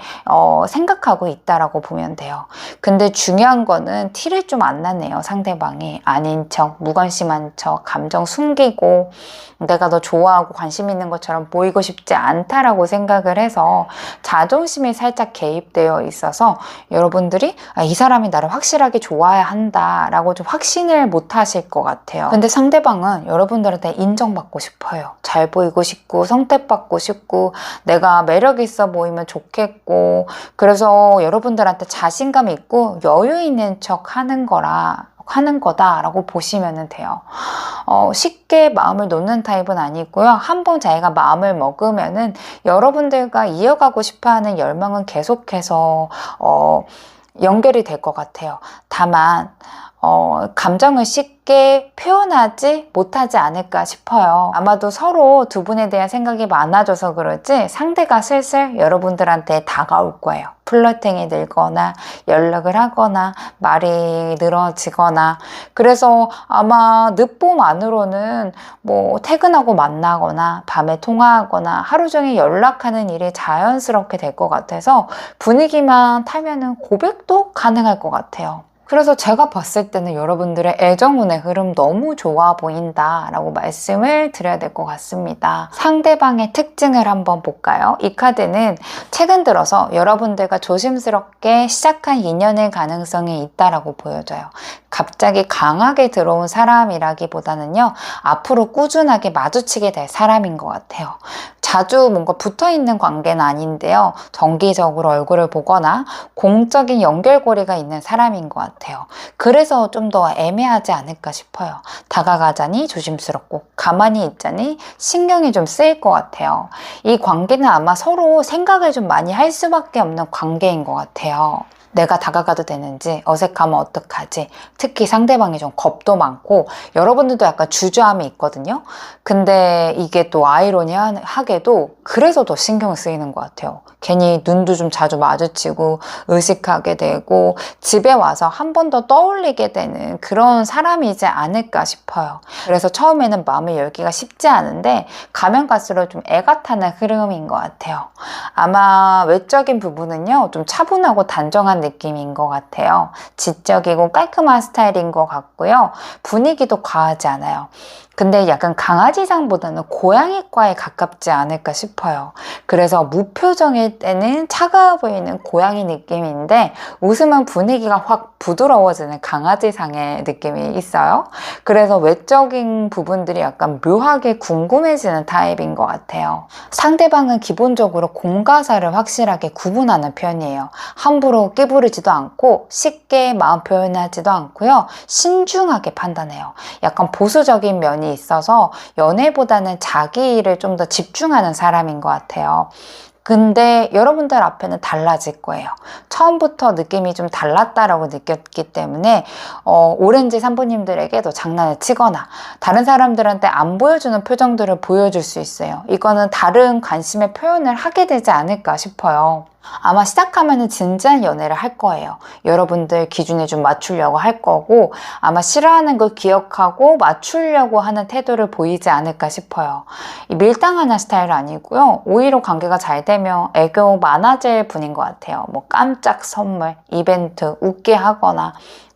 생각하고 있다라고 보면 돼요. 근데 중요한 거는 티를 좀 안 나네요. 상대방이 아닌 척, 무관심한 척, 감정 숨기고 내가 너 좋아하고 관심 있는 것처럼 보이고 싶지 않다라고 생각을 해서 자존심이 살짝 개입되어 있어서 여러분들이 이 사람이 나를 확실하게 좋아해야 한다라고 좀 확신을 못 하실 것 같아요. 근데 상대방은 여러분들한테 인정받고 싶어요. 잘 보이고 싶고 성택받고 싶고 내가 매력 있어 보이면 좋겠고 그래서 여러분들한테 자신감 있고 여유 있는 척 하는 거다라고 보시면 돼요. 쉽게 마음을 놓는 타입은 아니고요. 한번 자기가 마음을 먹으면은 여러분들과 이어가고 싶어하는 열망은 계속해서 연결이 될 것 같아요. 다만 감정을 쉽게 표현하지 못하지 않을까 싶어요. 아마도 서로 두 분에 대한 생각이 많아져서 그렇지 상대가 슬슬 여러분들한테 다가올 거예요. 플러팅이 늘거나 연락을 하거나 말이 늘어지거나 그래서 아마 늦봄 안으로는 뭐 퇴근하고 만나거나 밤에 통화하거나 하루 종일 연락하는 일이 자연스럽게 될 것 같아서 분위기만 타면은 고백도 가능할 것 같아요. 그래서 제가 봤을 때는 여러분들의 애정운의 흐름 너무 좋아 보인다 라고 말씀을 드려야 될 것 같습니다. 상대방의 특징을 한번 볼까요? 이 카드는 최근 들어서 여러분들과 조심스럽게 시작한 인연의 가능성이 있다라고 보여져요. 갑자기 강하게 들어온 사람이라기보다는요, 앞으로 꾸준하게 마주치게 될 사람인 것 같아요. 자주 뭔가 붙어있는 관계는 아닌데요. 정기적으로 얼굴을 보거나 공적인 연결고리가 있는 사람인 것 같아요. 그래서 좀 더 애매하지 않을까 싶어요. 다가가자니 조심스럽고 가만히 있자니 신경이 좀 쓰일 것 같아요. 이 관계는 아마 서로 생각을 좀 많이 할 수밖에 없는 관계인 것 같아요. 내가 다가가도 되는지 어색하면 어떡하지? 특히 상대방이 좀 겁도 많고 여러분들도 약간 주저함이 있거든요. 근데 이게 또 아이러니하게도 그래서 더 신경 쓰이는 것 같아요. 괜히 눈도 좀 자주 마주치고 의식하게 되고 집에 와서 한 번 더 떠올리게 되는 그런 사람이지 않을까 싶어요. 그래서 처음에는 마음을 열기가 쉽지 않은데 가면 갈수록 좀 애가 타는 흐름인 것 같아요. 아마 외적인 부분은요, 좀 차분하고 단정한 느낌인 것 같아요. 지적이고 깔끔한 스타일인 것 같고요. 분위기도 과하지 않아요. 근데 약간 강아지상보다는 고양이과에 가깝지 않을까 싶어요. 그래서 무표정일 때는 차가워 보이는 고양이 느낌인데 웃으면 분위기가 확 부드러워지는 강아지상의 느낌이 있어요. 그래서 외적인 부분들이 약간 묘하게 궁금해지는 타입인 것 같아요. 상대방은 기본적으로 공과사를 확실하게 구분하는 편이에요. 함부로 끼부리지도 않고 쉽게 마음 표현하지도 않고요. 신중하게 판단해요. 약간 보수적인 면이 있어서 연애보다는 자기 일을 좀 더 집중하는 사람인 것 같아요. 근데 여러분들 앞에는 달라질 거예요. 처음부터 느낌이 좀 달랐다라고 느꼈기 때문에 오렌지 산부님들에게도 장난을 치거나 다른 사람들한테 안 보여주는 표정들을 보여줄 수 있어요. 이거는 다른 관심의 표현을 하게 되지 않을까 싶어요. 아마 시작하면은 진지한 연애를 할 거예요. 여러분들 기준에 좀 맞추려고 할 거고 아마 싫어하는 걸 기억하고 맞추려고 하는 태도를 보이지 않을까 싶어요. 밀당하는 스타일 아니고요. 오히려 관계가 잘 되면 애교 많아질 분인 것 같아요. 뭐 깜짝 선물, 이벤트, 웃게 하거나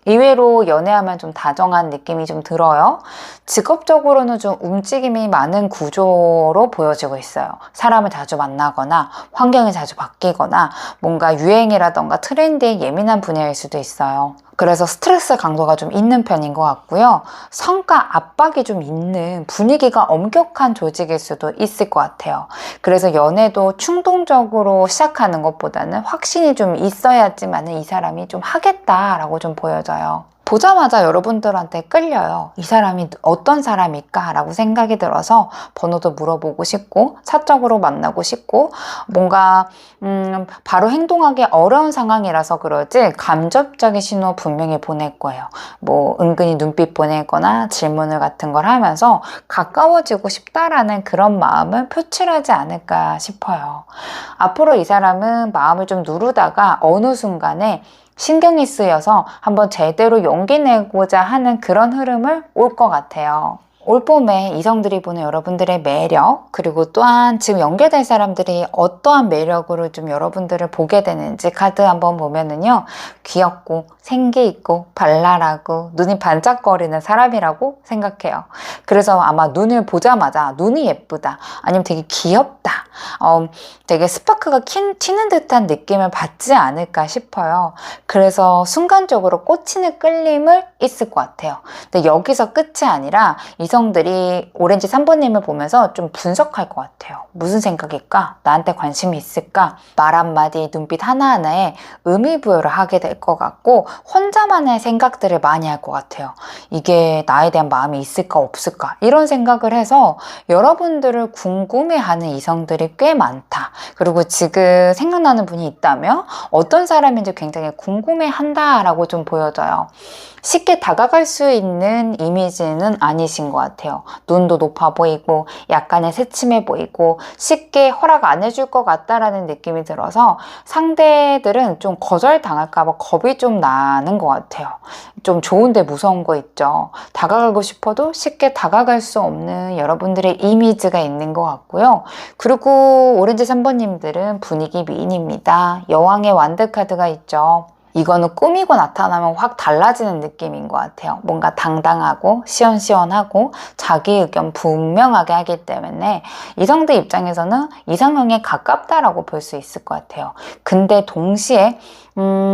의외로 연애하면 좀 다정한 느낌이 좀 들어요. 직업적으로는 좀 움직임이 많은 구조로 보여지고 있어요. 사람을 자주 만나거나 환경이 자주 바뀌거나 뭔가 유행이라던가 트렌드에 예민한 분야일 수도 있어요. 그래서 스트레스 강도가 좀 있는 편인 것 같고요. 성과 압박이 좀 있는 분위기가 엄격한 조직일 수도 있을 것 같아요. 그래서 연애도 충동적으로 시작하는 것보다는 확신이 좀 있어야지만 이 사람이 좀 하겠다라고 좀 보여져요. 보자마자 여러분들한테 끌려요. 이 사람이 어떤 사람일까? 라고 생각이 들어서 번호도 물어보고 싶고 사적으로 만나고 싶고 뭔가 바로 행동하기 어려운 상황이라서 그러지 감접적인 신호 분명히 보낼 거예요. 뭐 은근히 눈빛 보내거나 질문을 같은 걸 하면서 가까워지고 싶다라는 그런 마음을 표출하지 않을까 싶어요. 앞으로 이 사람은 마음을 좀 누르다가 어느 순간에 신경이 쓰여서 한번 제대로 용기 내고자 하는 그런 흐름을 올 것 같아요. 올 봄에 이성들이 보는 여러분들의 매력, 그리고 또한 지금 연계될 사람들이 어떠한 매력으로 좀 여러분들을 보게 되는지 카드 한번 보면은요, 귀엽고 생기 있고 발랄하고 눈이 반짝거리는 사람이라고 생각해요. 그래서 아마 눈을 보자마자 눈이 예쁘다, 아니면 되게 귀엽다, 되게 스파크가 튀는 듯한 느낌을 받지 않을까 싶어요. 그래서 순간적으로 꽂히는 끌림을 있을 것 같아요. 근데 여기서 끝이 아니라 이성들이 오렌지 3번님을 보면서 좀 분석할 것 같아요. 무슨 생각일까? 나한테 관심이 있을까? 말 한마디, 눈빛 하나하나에 의미 부여를 하게 될 것 같고 혼자만의 생각들을 많이 할 것 같아요. 이게 나에 대한 마음이 있을까 없을까? 이런 생각을 해서 여러분들을 궁금해하는 이성들이 꽤 많다. 그리고 지금 생각나는 분이 있다면 어떤 사람인지 굉장히 궁금해한다라고 좀 보여져요. 쉽게 다가갈 수 있는 이미지는 아니신 것 같아요. 눈도 높아 보이고 약간의 새침해 보이고 쉽게 허락 안 해줄 것 같다라는 느낌이 들어서 상대들은 좀 거절당할까 봐 겁이 좀 나는 것 같아요. 좀 좋은데 무서운 거 있죠. 다가가고 싶어도 쉽게 다가갈 수 없는 여러분들의 이미지가 있는 것 같고요. 그리고 오렌지 3번님들은 분위기 미인입니다. 여왕의 완드 카드가 있죠. 이거는 꾸미고 나타나면 확 달라지는 느낌인 것 같아요. 뭔가 당당하고 시원시원하고 자기 의견 분명하게 하기 때문에 이성들 입장에서는 이상형에 가깝다라고 볼 수 있을 것 같아요. 근데 동시에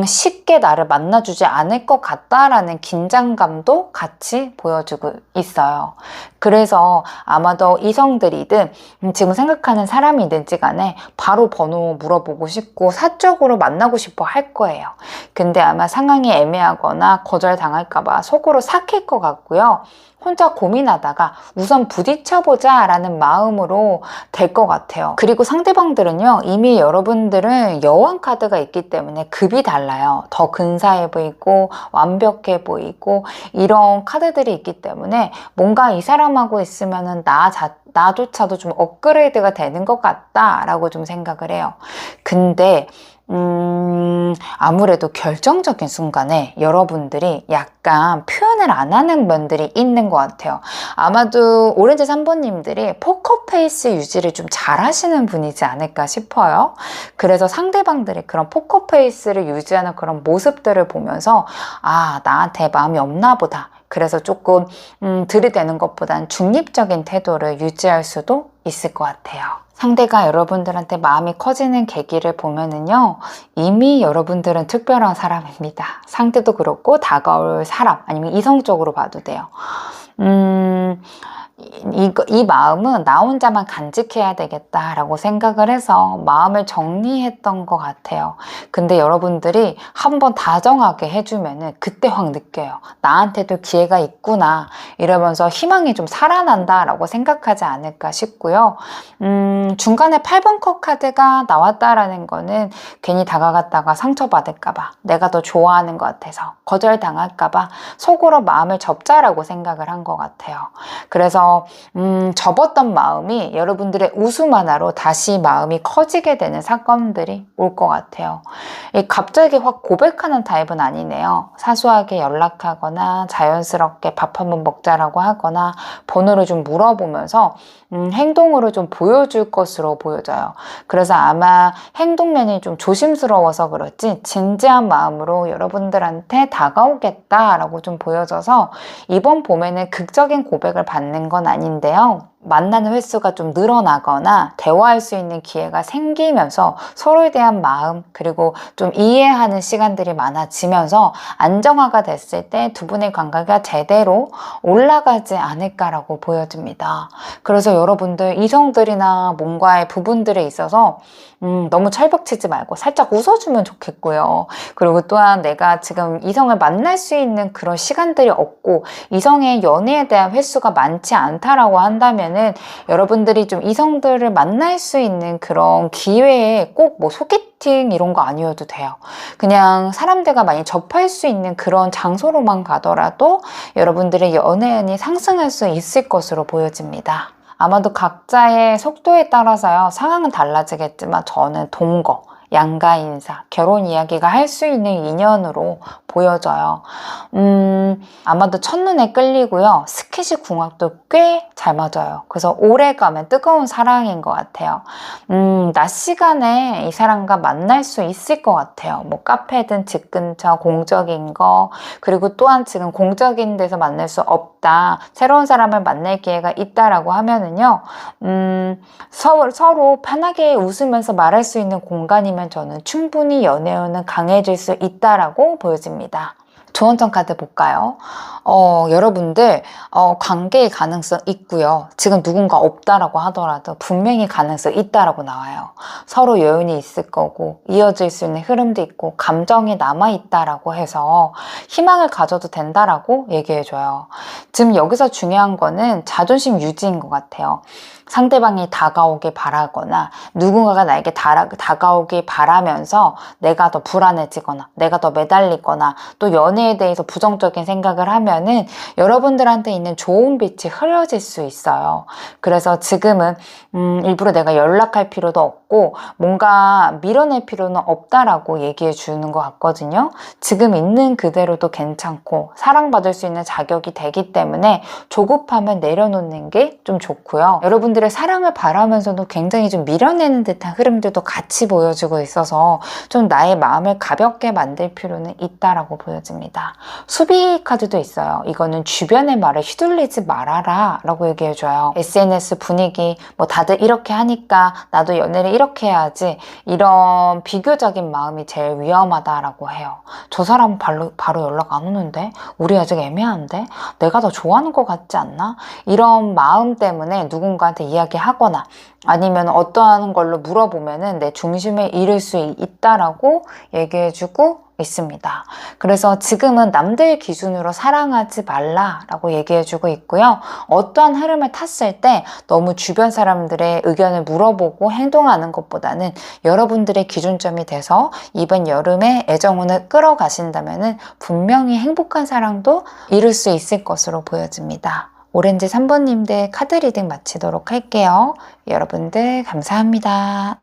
쉽게 나를 만나주지 않을 것 같다라는 긴장감도 같이 보여주고 있어요. 그래서 아마도 이성들이든 지금 생각하는 사람이든지 간에 바로 번호 물어보고 싶고 사적으로 만나고 싶어 할 거예요. 근데 아마 상황이 애매하거나 거절당할까봐 속으로 삭힐 것 같고요. 혼자 고민하다가 우선 부딪혀보자 라는 마음으로 될 것 같아요. 그리고 상대방들은요, 이미 여러분들은 여왕 카드가 있기 때문에 급이 달라요. 더 근사해 보이고 완벽해 보이고 이런 카드들이 있기 때문에 뭔가 이 사람하고 있으면은 나조차도 좀 업그레이드가 되는 것 같다라고 좀 생각을 해요. 근데 아무래도 결정적인 순간에 여러분들이 약간 표현을 안 하는 면들이 있는 것 같아요. 아마도 오렌지 3번님들이 포커페이스 유지를 좀 잘 하시는 분이지 않을까 싶어요. 그래서 상대방들이 그런 포커페이스를 유지하는 그런 모습들을 보면서 아, 나한테 마음이 없나 보다. 그래서 조금 들이대는 것보단 중립적인 태도를 유지할 수도 있을 것 같아요. 상대가 여러분들한테 마음이 커지는 계기를 보면은요, 이미 여러분들은 특별한 사람입니다. 상대도 그렇고 다가올 사람 아니면 이성적으로 봐도 돼요. 이 마음은 나 혼자만 간직해야 되겠다라고 생각을 해서 마음을 정리했던 것 같아요. 근데 여러분들이 한번 다정하게 해주면은 그때 확 느껴요. 나한테도 기회가 있구나 이러면서 희망이 좀 살아난다라고 생각하지 않을까 싶고요. 중간에 8번 컵 카드가 나왔다라는 거는 괜히 다가갔다가 상처받을까봐 내가 더 좋아하는 것 같아서 거절당할까봐 속으로 마음을 접자라고 생각을 한 것 같아요. 그래서 접었던 마음이 여러분들의 웃음 하나로 다시 마음이 커지게 되는 사건들이 올 것 같아요. 갑자기 확 고백하는 타입은 아니네요. 사소하게 연락하거나 자연스럽게 밥 한번 먹자라고 하거나 번호를 좀 물어보면서 행동으로 좀 보여줄 것으로 보여져요. 그래서 아마 행동면이 좀 조심스러워서 그렇지 진지한 마음으로 여러분들한테 다가오겠다라고 좀 보여져서 이번 봄에는 극적인 고백을 받는 건 아닌데요. 만나는 횟수가 좀 늘어나거나 대화할 수 있는 기회가 생기면서 서로에 대한 마음 그리고 좀 이해하는 시간들이 많아지면서 안정화가 됐을 때 두 분의 관계가 제대로 올라가지 않을까라고 보여집니다. 그래서 여러분들 이성들이나 뭔가의 부분들에 있어서 너무 철벽치지 말고 살짝 웃어주면 좋겠고요. 그리고 또한 내가 지금 이성을 만날 수 있는 그런 시간들이 없고 이성의 연애에 대한 횟수가 많지 않다라고 한다면은 여러분들이 좀 이성들을 만날 수 있는 그런 기회에 꼭 뭐 소개팅 이런 거 아니어도 돼요. 그냥 사람들과 많이 접할 수 있는 그런 장소로만 가더라도 여러분들의 연애운이 상승할 수 있을 것으로 보여집니다. 아마도 각자의 속도에 따라서요, 상황은 달라지겠지만 저는 동거, 양가 인사, 결혼 이야기가 할 수 있는 인연으로 보여져요. 아마도 첫눈에 끌리고요. 스킨십 궁합도 꽤 잘 맞아요. 그래서 오래 가면 뜨거운 사랑인 것 같아요. 낮 시간에 이 사람과 만날 수 있을 것 같아요. 뭐 카페든 집 근처 공적인 거, 그리고 또한 지금 공적인 데서 만날 수 없다. 새로운 사람을 만날 기회가 있다라고 하면은요, 서로 편하게 웃으면서 말할 수 있는 공간이면 저는 충분히 연애운은 강해질 수 있다라고 보여집니다. 조언점 카드 볼까요? 여러분들 관계의 가능성 있고요. 지금 누군가 없다라고 하더라도 분명히 가능성 있다라고 나와요. 서로 여운이 있을 거고 이어질 수 있는 흐름도 있고 감정이 남아있다라고 해서 희망을 가져도 된다라고 얘기해줘요. 지금 여기서 중요한 거는 자존심 유지인 것 같아요. 상대방이 다가오길 바라거나 누군가가 나에게 다가오길 바라면서 내가 더 불안해지거나 내가 더 매달리거나 또 연애에 대해서 부정적인 생각을 하면은 여러분들한테 있는 좋은 빛이 흐려질 수 있어요. 그래서 지금은 일부러 내가 연락할 필요도 없고 뭔가 밀어낼 필요는 없다라고 얘기해 주는 것 같거든요. 지금 있는 그대로도 괜찮고 사랑받을 수 있는 자격이 되기 때문에 조급하면 내려놓는 게 좀 좋고요. 여러분들의 사랑을 바라면서도 굉장히 좀 밀어내는 듯한 흐름들도 같이 보여주고 있어서 좀 나의 마음을 가볍게 만들 필요는 있다라고 보여집니다. 수비 카드도 있어요. 이거는 주변의 말에 휘둘리지 말아라 라고 얘기해줘요. SNS 분위기 뭐 다들 이렇게 하니까 나도 연애를 이렇게 해야지, 이런 비교적인 마음이 제일 위험하다라고 해요. 저 사람은 바로 연락 안 오는데? 우리 아직 애매한데? 내가 더 좋아하는 것 같지 않나? 이런 마음 때문에 누군가한테 이야기하거나 아니면 어떠한 걸로 물어보면은 내 중심에 잃을 수 있다라고 얘기해주고 있습니다. 그래서 지금은 남들 기준으로 사랑하지 말라라고 얘기해주고 있고요. 어떠한 흐름을 탔을 때 너무 주변 사람들의 의견을 물어보고 행동하는 것보다는 여러분들의 기준점이 돼서 이번 여름에 애정운을 끌어가신다면은 분명히 행복한 사랑도 이룰 수 있을 것으로 보여집니다. 오렌지 3번님들 카드 리딩 마치도록 할게요. 여러분들 감사합니다.